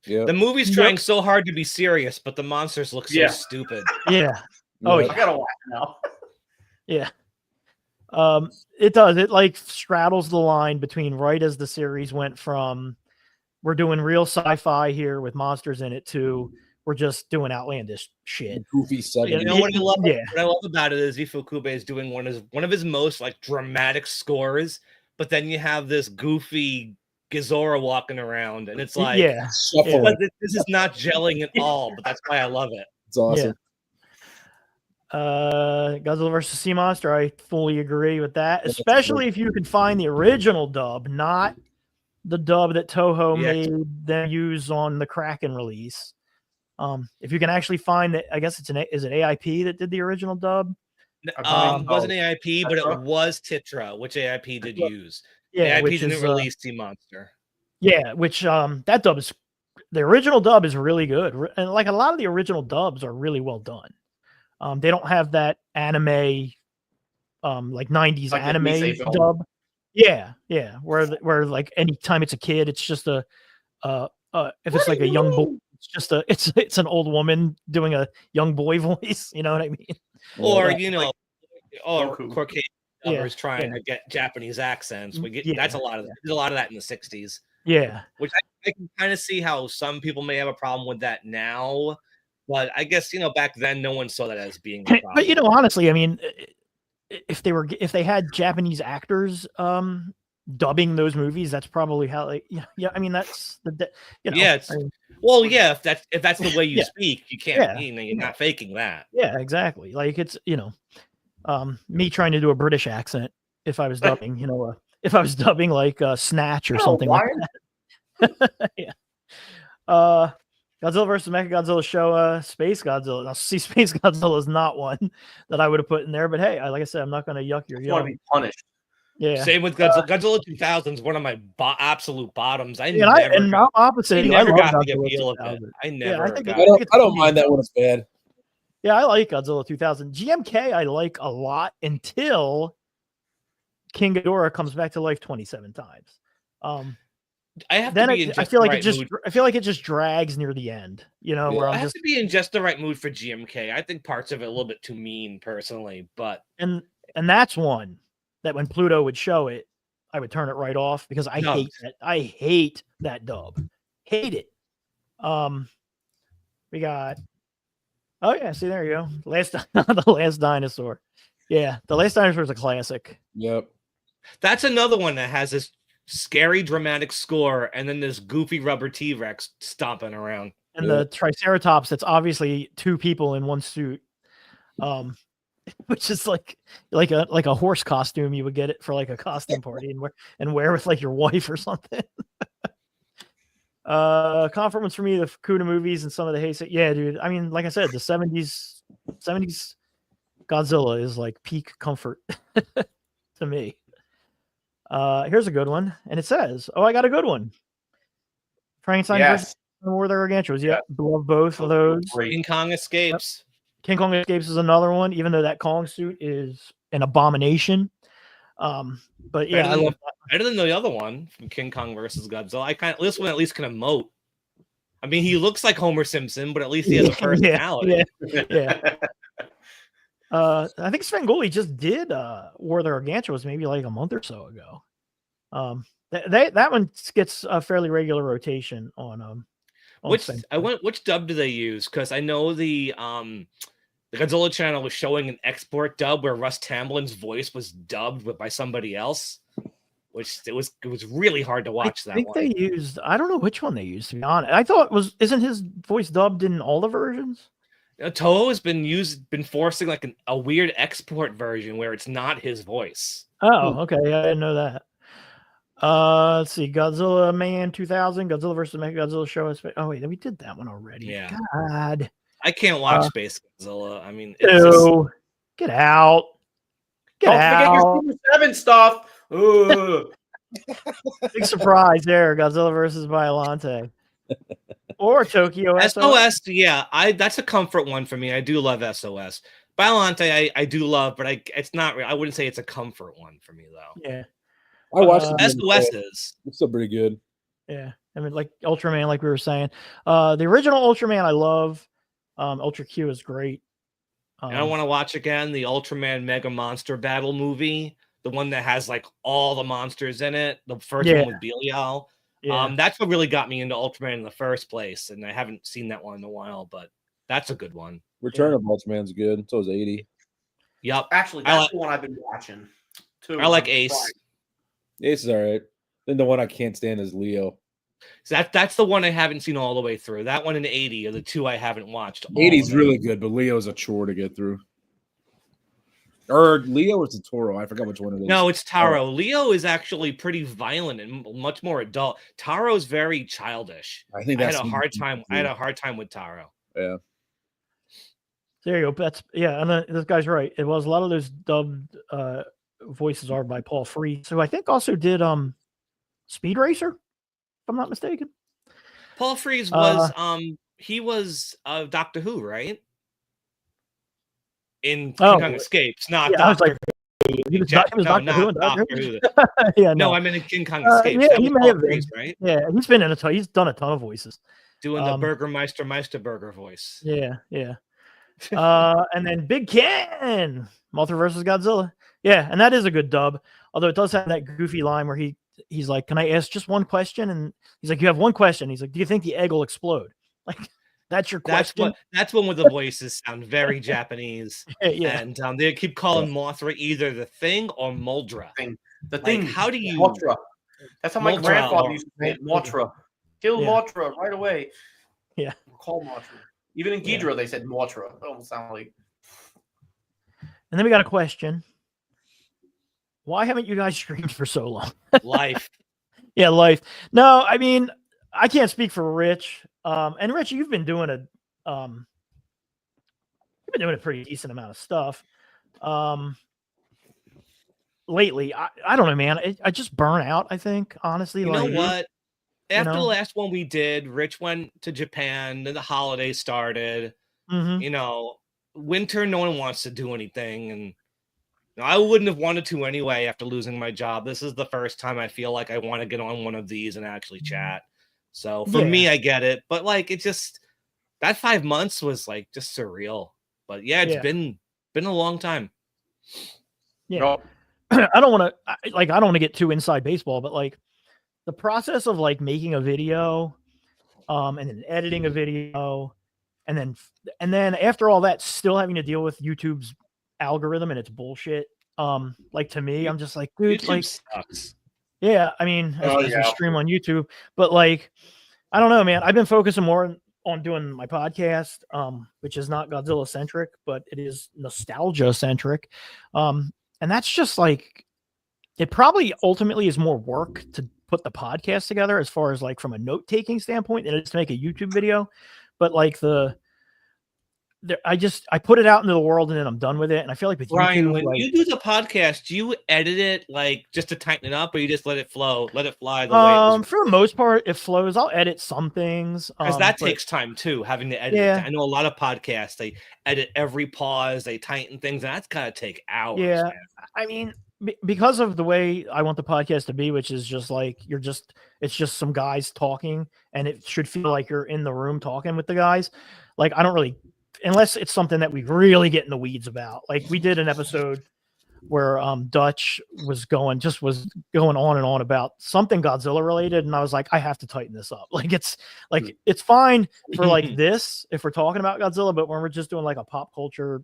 Speaker 5: Yeah.
Speaker 4: The movie's
Speaker 2: Yep.
Speaker 4: trying so hard to be serious, but the monsters look so
Speaker 3: Yeah.
Speaker 4: stupid.
Speaker 2: Yeah. Oh,
Speaker 5: Yeah.
Speaker 3: I gotta watch it now.
Speaker 2: Yeah. It does. It like straddles the line between right as the series went from we're doing real sci-fi here with monsters in it to we're just doing outlandish shit.
Speaker 5: Goofy 70s.
Speaker 4: You know what I love?
Speaker 2: Yeah.
Speaker 4: What I love about it is Ifukube is doing one of his most like dramatic scores, but then you have this goofy Gizora walking around, and it's like,
Speaker 2: Yeah.
Speaker 5: Shuffling.
Speaker 4: but this is not gelling at all. But that's why I love it.
Speaker 5: It's awesome.
Speaker 2: Godzilla versus Sea Monster. I fully agree with that, especially if you can find the original dub, not the dub that Toho
Speaker 4: Yeah.
Speaker 2: made them use on the Kraken release. If you can actually find that, I guess is it AIP that did the original dub?
Speaker 4: Wasn't AIP, but it
Speaker 3: Titra?
Speaker 4: was Titra, which AIP did use.
Speaker 2: Yeah,
Speaker 4: AIP
Speaker 2: which
Speaker 4: didn't
Speaker 2: is
Speaker 4: release Sea Monster.
Speaker 2: yeah, which that dub is the original dub is really good, and like a lot of the original dubs are really well done. They don't have that anime, like 90s
Speaker 3: Like the
Speaker 2: anime
Speaker 3: Nisei film.
Speaker 2: dub. Yeah, yeah. Where like anytime it's a kid, it's just a if it's like a young boy, it's just it's an old woman doing a young boy voice. You know what I mean?
Speaker 4: Or
Speaker 2: Yeah.
Speaker 3: Goku.
Speaker 4: Caucasian
Speaker 2: Yeah,
Speaker 4: dubbers trying to get Japanese accents. We get
Speaker 2: Yeah,
Speaker 4: that's a lot of there's a lot of that in the 60s.
Speaker 2: Yeah,
Speaker 4: Which I can kind of see how some people may have a problem with that now, but I guess back then no one saw that as being a problem.
Speaker 2: but honestly, I mean, if they had Japanese actors dubbing those movies, that's probably how they. Yeah, I mean that's
Speaker 4: yeah, it's,
Speaker 2: I mean,
Speaker 4: well, yeah, if that's the way you
Speaker 2: Yeah.
Speaker 4: speak, you can't.
Speaker 2: Yeah.
Speaker 4: You're not faking that.
Speaker 2: yeah, exactly. Like it's me trying to do a British accent if I was dubbing, if I was dubbing like Snatch or something like that. Yeah. Godzilla versus Mechagodzilla show Space Godzilla. Now, see, Space Godzilla is not one that I would have put in there, but hey, like I said, I'm not going to yuck your
Speaker 3: You want to
Speaker 2: yum.
Speaker 3: be punished.
Speaker 2: Yeah.
Speaker 4: Same with Godzilla. Godzilla 2000 is one of my absolute bottoms. I
Speaker 2: And
Speaker 4: never,
Speaker 2: I'm opposite.
Speaker 4: I
Speaker 2: you.
Speaker 4: never
Speaker 2: love
Speaker 4: got the
Speaker 2: Godzilla
Speaker 4: appeal of it.
Speaker 2: 2000.
Speaker 4: I never.
Speaker 2: I think
Speaker 4: got
Speaker 5: I
Speaker 4: it.
Speaker 5: don't.
Speaker 2: it's
Speaker 5: I don't
Speaker 2: funny.
Speaker 5: mind that when it's bad.
Speaker 2: Yeah, I like Godzilla 2000. GMK I like a lot until King Ghidorah comes back to life 27 times.
Speaker 4: I have
Speaker 2: Then
Speaker 4: to be in
Speaker 2: I
Speaker 4: just
Speaker 2: feel
Speaker 4: the
Speaker 2: like
Speaker 4: right
Speaker 2: it just
Speaker 4: mood.
Speaker 2: I feel like it just drags near the end. Where
Speaker 4: I
Speaker 2: I'm
Speaker 4: have
Speaker 2: just
Speaker 4: to be in just the right mood for GMK. I think parts of it a little bit too mean, personally, but
Speaker 2: and that's one that when Pluto would show it, I would turn it right off because I
Speaker 4: No.
Speaker 2: hate that. I hate that dub. Hate it. We got. Oh yeah, see there you go. The Last Dinosaur. Yeah, the Last Dinosaur is a classic.
Speaker 5: Yep.
Speaker 4: that's another one that has this scary, dramatic score, and then this goofy rubber T-Rex stomping around.
Speaker 2: And the Triceratops, that's obviously two people in one suit, which is like a horse costume. You would get it for like a costume party and wear with like your wife or something. Compliments for me, the Fukuda movies and some of the Heisei. Yeah, dude. I mean, like I said, the 70s Godzilla is like peak comfort to me. Here's a good one, and it says, "Oh, I got a good one." Frankenstein versus War the Gargantuas. Yeah, love both of those.
Speaker 4: King Kong Escapes.
Speaker 2: Yep. King Kong Escapes is another one, even though that Kong suit is an abomination. But yeah, I love that.
Speaker 4: Better than the other one from King Kong versus Godzilla. This one at least can emote. I mean, he looks like Homer Simpson, but at least he has a personality.
Speaker 2: Yeah. I think Svengoolie just did War of the Gargantuas maybe like a month or so ago. That one gets a fairly regular rotation on
Speaker 4: which dub do they use? Because I know the Godzilla channel was showing an export dub where Russ Tamblin's voice was dubbed by somebody else, which it was really hard to watch. I think
Speaker 2: they used, I don't know which one they used, to be honest. I thought isn't his voice dubbed in all the versions?
Speaker 4: Toho has been forcing like a weird export version where it's not his voice.
Speaker 2: Oh, okay. I didn't know that. Let's see. Godzilla Man 2000, Godzilla versus Mechagodzilla show. Oh wait, we did that one already.
Speaker 4: Yeah.
Speaker 2: God.
Speaker 4: I can't watch Space Godzilla. I mean,
Speaker 2: get out. Don't
Speaker 3: forget your Super 7 stuff.
Speaker 2: Big surprise there. Godzilla versus Biollante. Or Tokyo
Speaker 4: SOS. Yeah, that's a comfort one for me. I do love SOS. Biollante, I do love, but it's not. I wouldn't say it's a comfort one for me though.
Speaker 2: Yeah,
Speaker 5: I watched
Speaker 4: SOS is.
Speaker 5: It's still pretty good.
Speaker 2: Yeah, I mean, like Ultraman, like we were saying, the original Ultraman, I love. Ultra Q is great.
Speaker 4: I want to watch again the Ultraman Mega Monster Battle movie, the one that has like all the monsters in it. The first one with Belial. Yeah. That's what really got me into Ultraman in the first place, and I haven't seen that one in a while, but that's a good one.
Speaker 5: Return of Ultraman's good. So is 80.
Speaker 4: Yep.
Speaker 3: Actually, that's the one I've been watching too.
Speaker 4: I like Ace.
Speaker 5: Ace is all right. Then the one I can't stand is Leo.
Speaker 4: So that's the one I haven't seen all the way through. That one and 80 are the two I haven't watched.
Speaker 5: 80's really good, but Leo's a chore to get through. Or Leo or Toro? I forgot which one it is.
Speaker 4: No, it's Taro. Oh. Leo is actually pretty violent and much more adult. Taro's very childish.
Speaker 5: I think that's
Speaker 4: I had a hard time with Taro.
Speaker 5: Yeah.
Speaker 2: There you go. And this guy's right. It was a lot of those dubbed voices are by Paul Frees, who I think also did Speed Racer, if I'm not mistaken.
Speaker 4: Paul Frees was he was Doctor Who, right? In King Kong Escapes, not Doctor
Speaker 2: Who. He was Doctor Who.
Speaker 4: Yeah, no, I mean in King Kong Escapes.
Speaker 2: Yeah, he may have been,
Speaker 4: right?
Speaker 2: Yeah, he's done a ton of voices.
Speaker 4: Doing the Meister Burger voice.
Speaker 2: Yeah. And then Big Ken, Mothra versus Godzilla. Yeah, and that is a good dub. Although it does have that goofy line where he's like, "Can I ask just one question?" And he's like, "You have one question." He's like, "Do you think the egg will explode?" Like, that's your question.
Speaker 4: That's one where the voices sound very Japanese.
Speaker 2: Yeah.
Speaker 4: And they keep calling Mothra either the Thing or Muldra.
Speaker 3: The Thing.
Speaker 4: Like, how do you?
Speaker 3: Mothra. That's how my grandfather used to say it. Mothra. Kill Mothra right away.
Speaker 2: Yeah.
Speaker 3: Call Mothra. Even in Ghidorah, they said Mothra. It almost sounded like.
Speaker 2: And then we got a question. Why haven't you guys streamed for so long?
Speaker 4: Life.
Speaker 2: Yeah, life. No, I mean, I can't speak for Rich. And Rich, you've been doing a pretty decent amount of stuff. Lately, I don't know, man. I just burn out, I think, honestly.
Speaker 4: You know what? After the last one we did, Rich went to Japan, then the holidays started.
Speaker 2: Mm-hmm.
Speaker 4: You know, winter, no one wants to do anything. And I wouldn't have wanted to anyway after losing my job. This is the first time I feel like I want to get on one of these and actually chat. So for me, I get it. But like, it just, that 5 months was like just surreal. But yeah, it's been a long time.
Speaker 2: Yeah. I don't want to get too inside baseball, but like the process of like making a video, and then editing a video, and then after all that, still having to deal with YouTube's algorithm and its bullshit. Like to me, I'm just like, dude,
Speaker 4: YouTube
Speaker 2: like
Speaker 4: sucks.
Speaker 2: Yeah, I mean, as we
Speaker 3: yeah.
Speaker 2: stream on YouTube, but like, I don't know, man. I've been focusing more on doing my podcast, which is not Godzilla centric, but it is nostalgia centric. And that's just like, it probably ultimately is more work to put the podcast together as far as like from a note taking standpoint than it is to make a YouTube video. But like I put it out into the world and then I'm done with it. And I feel like with
Speaker 4: Ryan,
Speaker 2: YouTube,
Speaker 4: when
Speaker 2: like,
Speaker 4: you do the podcast, do you edit it like just to tighten it up, or you just let it flow, let it fly the way it was?
Speaker 2: for the most part, it flows. I'll edit some things
Speaker 4: Because that
Speaker 2: but,
Speaker 4: takes time too, having to edit
Speaker 2: Yeah.
Speaker 4: it. I know a lot of podcasts, they edit every pause, they tighten things, and that's gotta take hours.
Speaker 2: Yeah,
Speaker 4: Man.
Speaker 2: I mean, because of the way I want the podcast to be, which is just like it's just some guys talking, and it should feel like you're in the room talking with the guys. Like, I don't really, unless it's something that we really get in the weeds about. Like, we did an episode where Dutch was going on and on about something Godzilla related, and I was like, I have to tighten this up. Like, it's fine for like this if we're talking about Godzilla, but when we're just doing like a pop culture,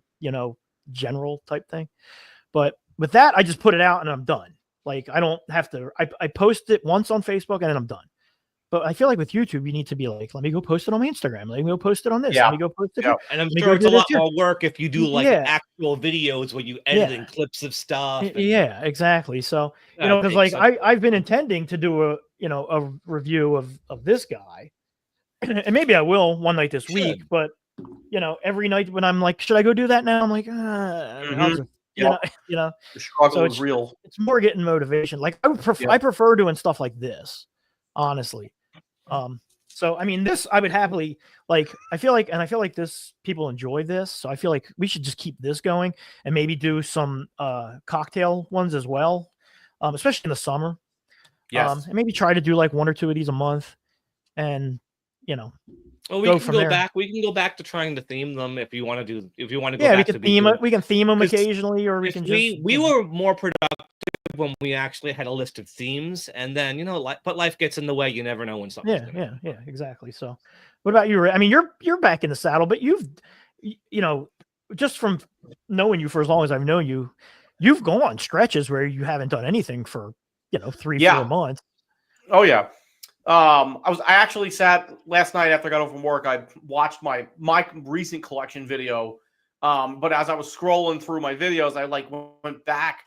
Speaker 2: general type thing. But with that, I just put it out and I'm done. Like, I don't have to, I post it once on Facebook and then I'm done. But I feel like with YouTube, you need to be like, let me go post it on my Instagram. Let me go post it on this.
Speaker 3: Yeah.
Speaker 2: Let me go post it.
Speaker 3: Yeah.
Speaker 4: And I'm
Speaker 2: Let me
Speaker 4: sure
Speaker 2: go
Speaker 4: it's
Speaker 2: do
Speaker 4: a
Speaker 2: this
Speaker 4: lot
Speaker 2: here.
Speaker 4: more work if you do like
Speaker 2: Yeah.
Speaker 4: actual videos where you editing
Speaker 2: Yeah.
Speaker 4: clips of stuff. and-
Speaker 2: Yeah, exactly. So,
Speaker 4: That
Speaker 2: because
Speaker 4: takes
Speaker 2: like
Speaker 4: such-
Speaker 2: I've been intending to do a review of this guy, and maybe I will one night this week. But every night when I'm like, should I go do that now? I'm like, I'll just,
Speaker 3: The struggle
Speaker 2: So
Speaker 3: is real.
Speaker 2: it's more getting motivation. Like,
Speaker 3: Yeah.
Speaker 2: I prefer doing stuff like this, honestly. So I mean, this I would happily, like. I feel like this people enjoy this, so I feel like we should just keep this going and maybe do some cocktail ones as well, especially in the summer.
Speaker 3: Yes.
Speaker 2: And maybe try to do like one or two of these a month, and
Speaker 4: Well,
Speaker 2: go
Speaker 4: we can
Speaker 2: from
Speaker 4: go
Speaker 2: there.
Speaker 4: back. We can go back to trying to theme them if you want to go
Speaker 2: yeah,
Speaker 4: back
Speaker 2: we
Speaker 4: to
Speaker 2: can theme it. We can theme them
Speaker 4: 'cause
Speaker 2: occasionally, or we
Speaker 4: if
Speaker 2: can
Speaker 4: we
Speaker 2: just
Speaker 4: we were more productive when we actually had a list of themes, and then but life gets in the way. You never know when something's
Speaker 2: yeah, exactly. So, what about you, Ray? I mean, you're back in the saddle, but just from knowing you for as long as I've known you, you've gone stretches where you haven't done anything for 3-4 months.
Speaker 3: Oh yeah. I actually sat last night after I got home from work. I watched my recent collection video. But as I was scrolling through my videos, I like went back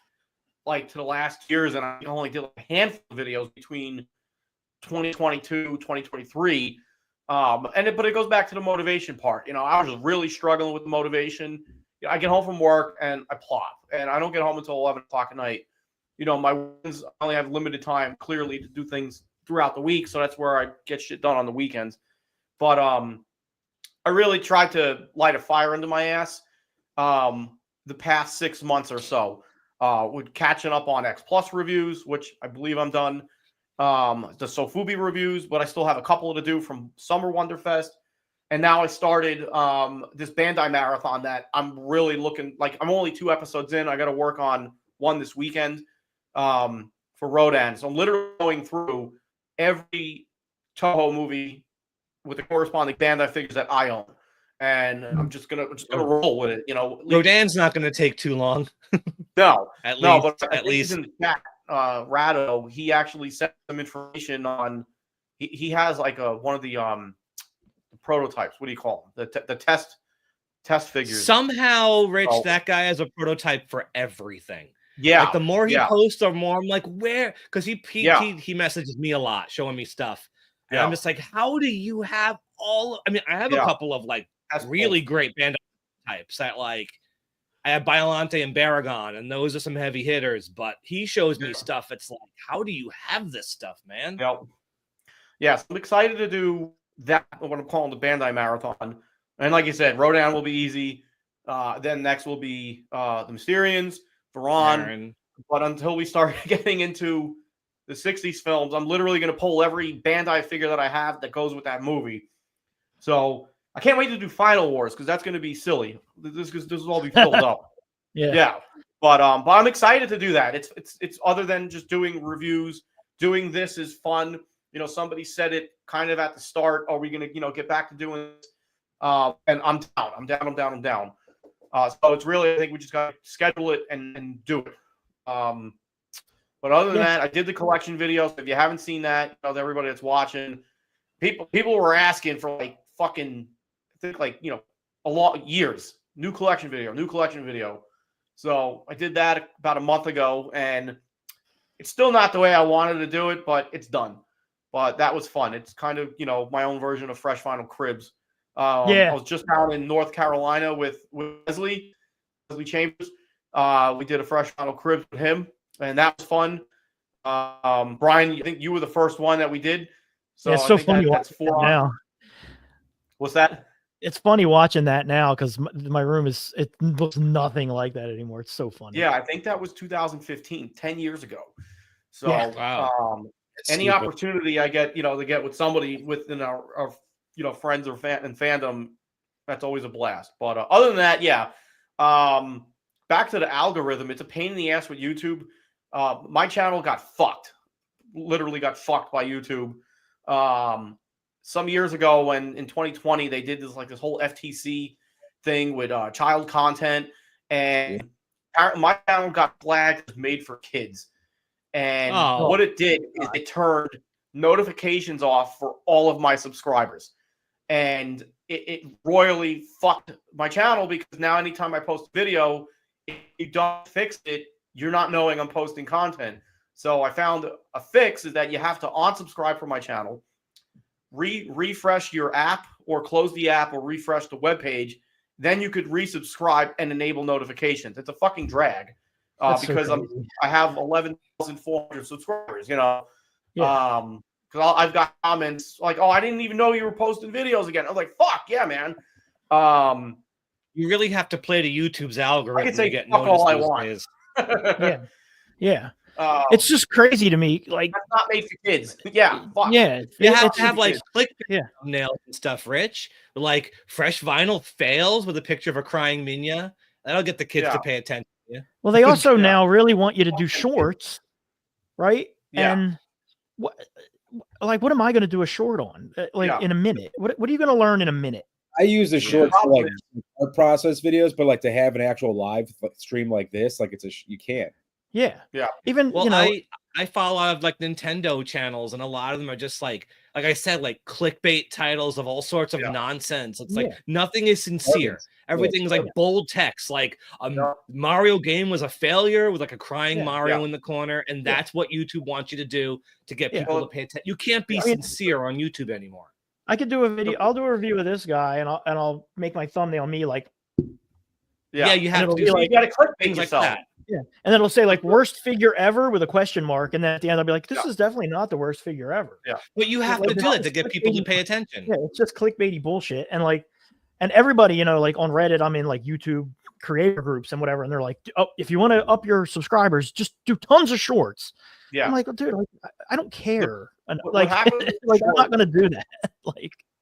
Speaker 3: like to the last years, and I only did a handful of videos between 2022, 2023. But it goes back to the motivation part. I was really struggling with the motivation. I get home from work and I plop, and I don't get home until 11 o'clock at night. My weekends, I only have limited time clearly to do things throughout the week, so that's where I get shit done on the weekends. But I really tried to light a fire into my ass the past 6 months or so, with catching up on X Plus reviews, which I believe I'm done. The Sofubi reviews, but I still have a couple to do from Summer Wonderfest. And now I started this Bandai marathon that I'm really looking like. I'm only 2 episodes in. I got to work on one this weekend for Rodan. So I'm literally going through every Toho movie with the corresponding Bandai figures that I own, and I'm just gonna roll with it.
Speaker 4: Rodan's not going to take too long.
Speaker 3: No,
Speaker 4: At
Speaker 3: no,
Speaker 4: least,
Speaker 3: but
Speaker 4: at least.
Speaker 3: in the chat, Rado, he actually sent some information on. He has like one of the prototypes. What do you call them? The test figures.
Speaker 4: Somehow, Rich,
Speaker 3: Oh.
Speaker 4: that guy has a prototype for everything.
Speaker 3: Yeah,
Speaker 4: Like the more he posts, the more I'm like, where? Because he messages me a lot, showing me stuff, and I'm just like, how do you have all? I mean, I have a couple of like really great Bandai types that like. I have Biolante and Baragon, and those are some heavy hitters, but he shows me stuff. It's like, how do you have this stuff, man?
Speaker 3: Yep. Yeah, so I'm excited to do that, what I'm calling the Bandai Marathon. And like you said, Rodan will be easy. Then next will be the Mysterians, Varan. But until we start getting into the 60s films, I'm literally going to pull every Bandai figure that I have that goes with that movie. So I can't wait to do Final Wars because that's going to be silly. This will all be filled up. Yeah. But I'm excited to do that. It's other than just doing reviews. Doing this is fun. Somebody said it kind of at the start. Are we going to get back to doing this? And I'm down. So it's really, I think we just got to schedule it and do it. But other than that, I did the collection videos. If you haven't seen that, everybody that's watching, people were asking for like fucking, I think like, a lot years. New collection video. So I did that about a month ago, and it's still not the way I wanted to do it, but it's done. But that was fun. It's kind of, my own version of Fresh Vinyl Cribs. I was just down in North Carolina with Wesley Chambers. We did a Fresh Vinyl Cribs with him, and that was fun. Brian, I think you were the first one that we did. So
Speaker 2: it's so funny
Speaker 3: that's 4
Speaker 2: now.
Speaker 3: What's that?
Speaker 2: It's funny watching that now because my room it looks nothing like that anymore. It's so funny.
Speaker 3: Yeah, I think that was 2015, 10 years ago. So
Speaker 4: Wow.
Speaker 3: Any opportunity I get, to get with somebody within our friends or and fandom, that's always a blast. But other than that, back to the algorithm. It's a pain in the ass with YouTube. My channel literally got fucked by YouTube. Some years ago, when in 2020 they did this whole FTC thing with child content, and my channel got flagged as made for kids. And what it did is it turned notifications off for all of my subscribers, and it royally fucked my channel, because now anytime I post a video, if you don't fix it, you're not knowing I'm posting content. So I found a fix is that you have to unsubscribe from my channel, refresh your app, or close the app, or refresh the web page. Then you could resubscribe and enable notifications. It's a fucking drag because I have 11,400 subscribers. Because I've got comments like, "Oh, I didn't even know you were posting videos again." I was like, "Fuck yeah, man."
Speaker 4: You really have to play to YouTube's algorithm.
Speaker 3: I can say
Speaker 4: to get
Speaker 3: fuck
Speaker 4: noticed
Speaker 3: all I
Speaker 4: these
Speaker 3: want.
Speaker 4: days.
Speaker 2: Yeah. It's just crazy to me. Like,
Speaker 3: that's not made for kids. Yeah. Fuck.
Speaker 2: Yeah.
Speaker 4: You have to have like click
Speaker 2: Yeah.
Speaker 4: thumbnails and stuff, Rich. Like Fresh Vinyl fails with a picture of a crying Minya. That'll get the kids to pay attention. Yeah.
Speaker 2: Well, they also now really want you to do shorts, right?
Speaker 3: Yeah.
Speaker 2: And what am I going to do a short on? In a minute? What are you going to learn in a minute?
Speaker 5: I use the shorts for like art process videos, but like to have an actual live stream like this, like you can't.
Speaker 2: Yeah. Even
Speaker 4: I follow a lot of like Nintendo channels, and a lot of them are just like I said, like clickbait titles of all sorts of nonsense. It's like nothing is sincere. Everything's like bold text, like Mario game was a failure with like a crying Mario in the corner, and that's what YouTube wants you to do to get people to pay attention. You can't be sincere on YouTube anymore.
Speaker 2: I could do a video. I'll do a review of this guy, and I'll make my thumbnail me like.
Speaker 4: Yeah, you have to do.
Speaker 3: You got to click things
Speaker 4: like
Speaker 3: yourself.
Speaker 4: that.
Speaker 2: Yeah, and then it'll say like worst figure ever with a question mark, and then at the end I'll be like, this is definitely not the worst figure ever.
Speaker 3: Yeah,
Speaker 4: but you have to do it to get people to pay attention.
Speaker 2: Yeah, it's just clickbaity bullshit, and everybody, like on Reddit, I'm in like YouTube creator groups and whatever, and they're like, oh, if you want to up your subscribers, just do tons of shorts. Yeah, I'm like, dude, I don't care. I'm not gonna do that.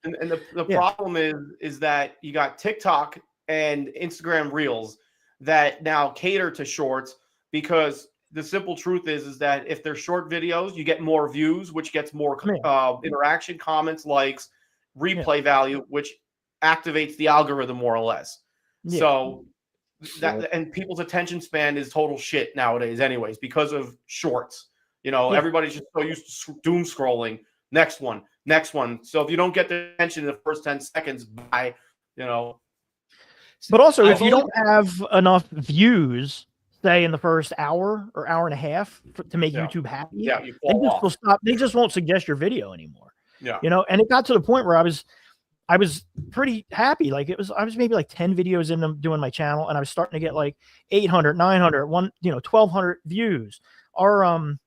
Speaker 3: And the problem is that you got TikTok and Instagram Reels that now cater to shorts, because the simple truth is that if they're short videos, you get more views, which gets more interaction, comments, likes, replay value, which activates the algorithm more or less. Yeah. So and people's attention span is total shit nowadays anyways, because of shorts. Everybody's just so used to doom scrolling. Next one. So if you don't get the attention in the first 10 seconds, bye.
Speaker 2: But also, if you don't have enough views, say in the first hour or hour and a half to make YouTube happy, they just won't suggest your video anymore. Yeah. And it got to the point where I was pretty happy. Like I was maybe like 10 videos in them doing my channel, and I was starting to get like 800, 900, 1,200 views. Our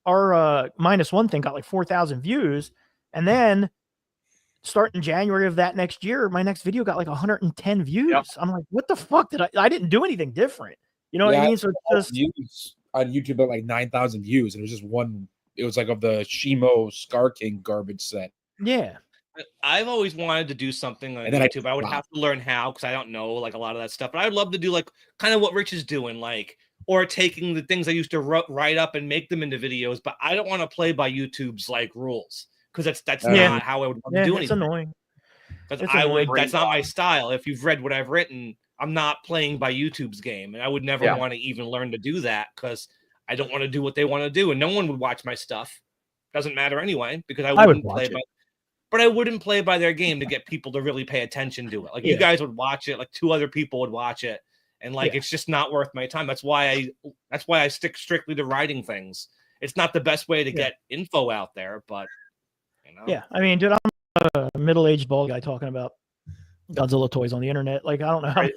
Speaker 2: -1 thing got like 4,000 views, and then starting January of that next year, my next video got like 110 views. Yep. I'm like, what the fuck I didn't do anything different. You know what I mean? So it's just
Speaker 5: views on YouTube at like 9,000 views, and it was just one. It was like of the Shimo Scar King garbage set.
Speaker 2: Yeah.
Speaker 4: I've always wanted to do something on YouTube. I would have to learn how, because I don't know like a lot of that stuff. But I'd love to do like kind of what Rich is doing, or taking the things I used to write up and make them into videos. But I don't want to play by YouTube's like rules, because that's not how I would do anything.
Speaker 2: It's annoying.
Speaker 4: That's not my style. If you've read what I've written, I'm not playing by YouTube's game, and I would never want to even learn to do that, because I don't want to do what they want to do, and no one would watch my stuff. Doesn't matter anyway, because I
Speaker 2: would
Speaker 4: wouldn't
Speaker 2: watch
Speaker 4: play
Speaker 2: it.
Speaker 4: by. But I wouldn't play by their game to get people to really pay attention to it. Like
Speaker 2: Yeah.
Speaker 4: you guys would watch it, like 2 other people would watch it, and like
Speaker 2: Yeah.
Speaker 4: it's just not worth my time. That's why I stick strictly to writing things. It's not the best way to get info out there, but you know.
Speaker 2: Yeah, I mean, dude, I'm a middle-aged bald guy talking about Godzilla toys on the internet. Like, I don't know how,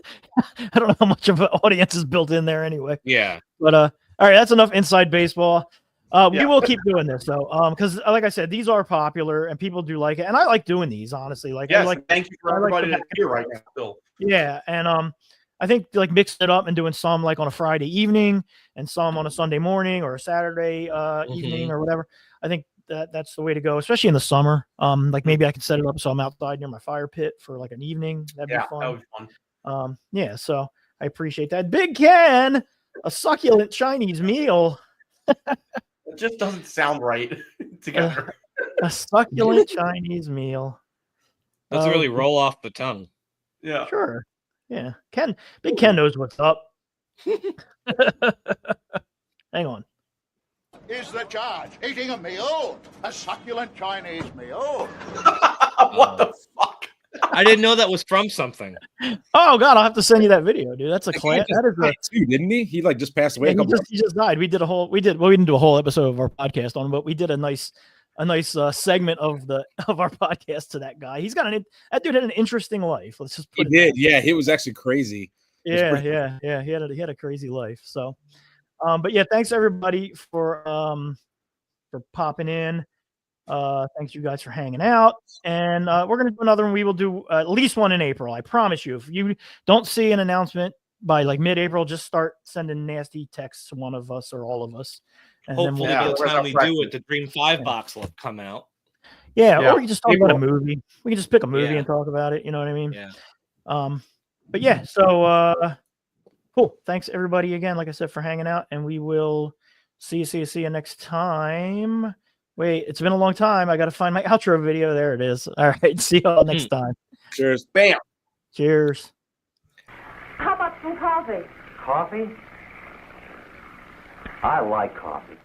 Speaker 2: I don't know how much of an audience is built in there anyway.
Speaker 4: Yeah.
Speaker 2: But all right, that's enough inside baseball. We will keep doing this though, because like I said, these are popular and people do like it, and I like doing these honestly. Like,
Speaker 3: Yes,
Speaker 2: I like,
Speaker 3: thank you for
Speaker 2: I like
Speaker 3: everybody
Speaker 2: the
Speaker 3: that's here right now. Still.
Speaker 2: yeah, and I think like mixing it up and doing some like on a Friday evening and some on a Sunday morning or a Saturday evening or whatever. I think that's the way to go, especially in the summer. Like maybe I could set it up so I'm outside near my fire pit for like an evening. That'd be fun.
Speaker 3: That would be fun.
Speaker 2: Yeah, so I appreciate that. Big Ken, a succulent Chinese meal.
Speaker 3: It just doesn't sound right together.
Speaker 2: A succulent Chinese meal.
Speaker 4: Doesn't really roll off the tongue.
Speaker 3: Yeah.
Speaker 2: Sure. Yeah. Big Ken knows what's up. Hang on.
Speaker 6: Is the charge eating a meal? A succulent Chinese meal?
Speaker 3: What the fuck?
Speaker 4: I didn't know that was from something.
Speaker 2: Oh God, I'll have to send you that video, dude. That's a class. That is a
Speaker 5: too, didn't he? He like just passed away.
Speaker 2: yeah, he just died. We didn't do a whole episode of our podcast on him, but we did a nice segment of our podcast to that guy. That dude had an interesting life. Let's just put
Speaker 5: he did. Yeah, he was actually crazy.
Speaker 2: Yeah. He had a crazy life. So, but yeah, thanks everybody for popping in. Thanks you guys for hanging out, and we're gonna do another one. We will do at least one in April. I promise you. If you don't see an announcement by like mid-April, just start sending nasty texts to one of us or all of us. And
Speaker 4: Hopefully,
Speaker 2: then
Speaker 4: by the time we
Speaker 3: practice.
Speaker 4: do it, the Dream 5 box will have come out.
Speaker 2: or we can just talk about a
Speaker 3: April.
Speaker 2: movie. We can just pick a movie
Speaker 4: Yeah.
Speaker 2: and talk about it. You know what I mean?
Speaker 4: Yeah.
Speaker 2: But yeah, so cool. Thanks everybody again, like I said, for hanging out, and we will see you next time. Wait, it's been a long time. I got to find my outro video. There it is. All right. See y'all next time.
Speaker 5: Cheers.
Speaker 3: Bam.
Speaker 2: Cheers.
Speaker 7: How about some coffee?
Speaker 8: Coffee? I like coffee.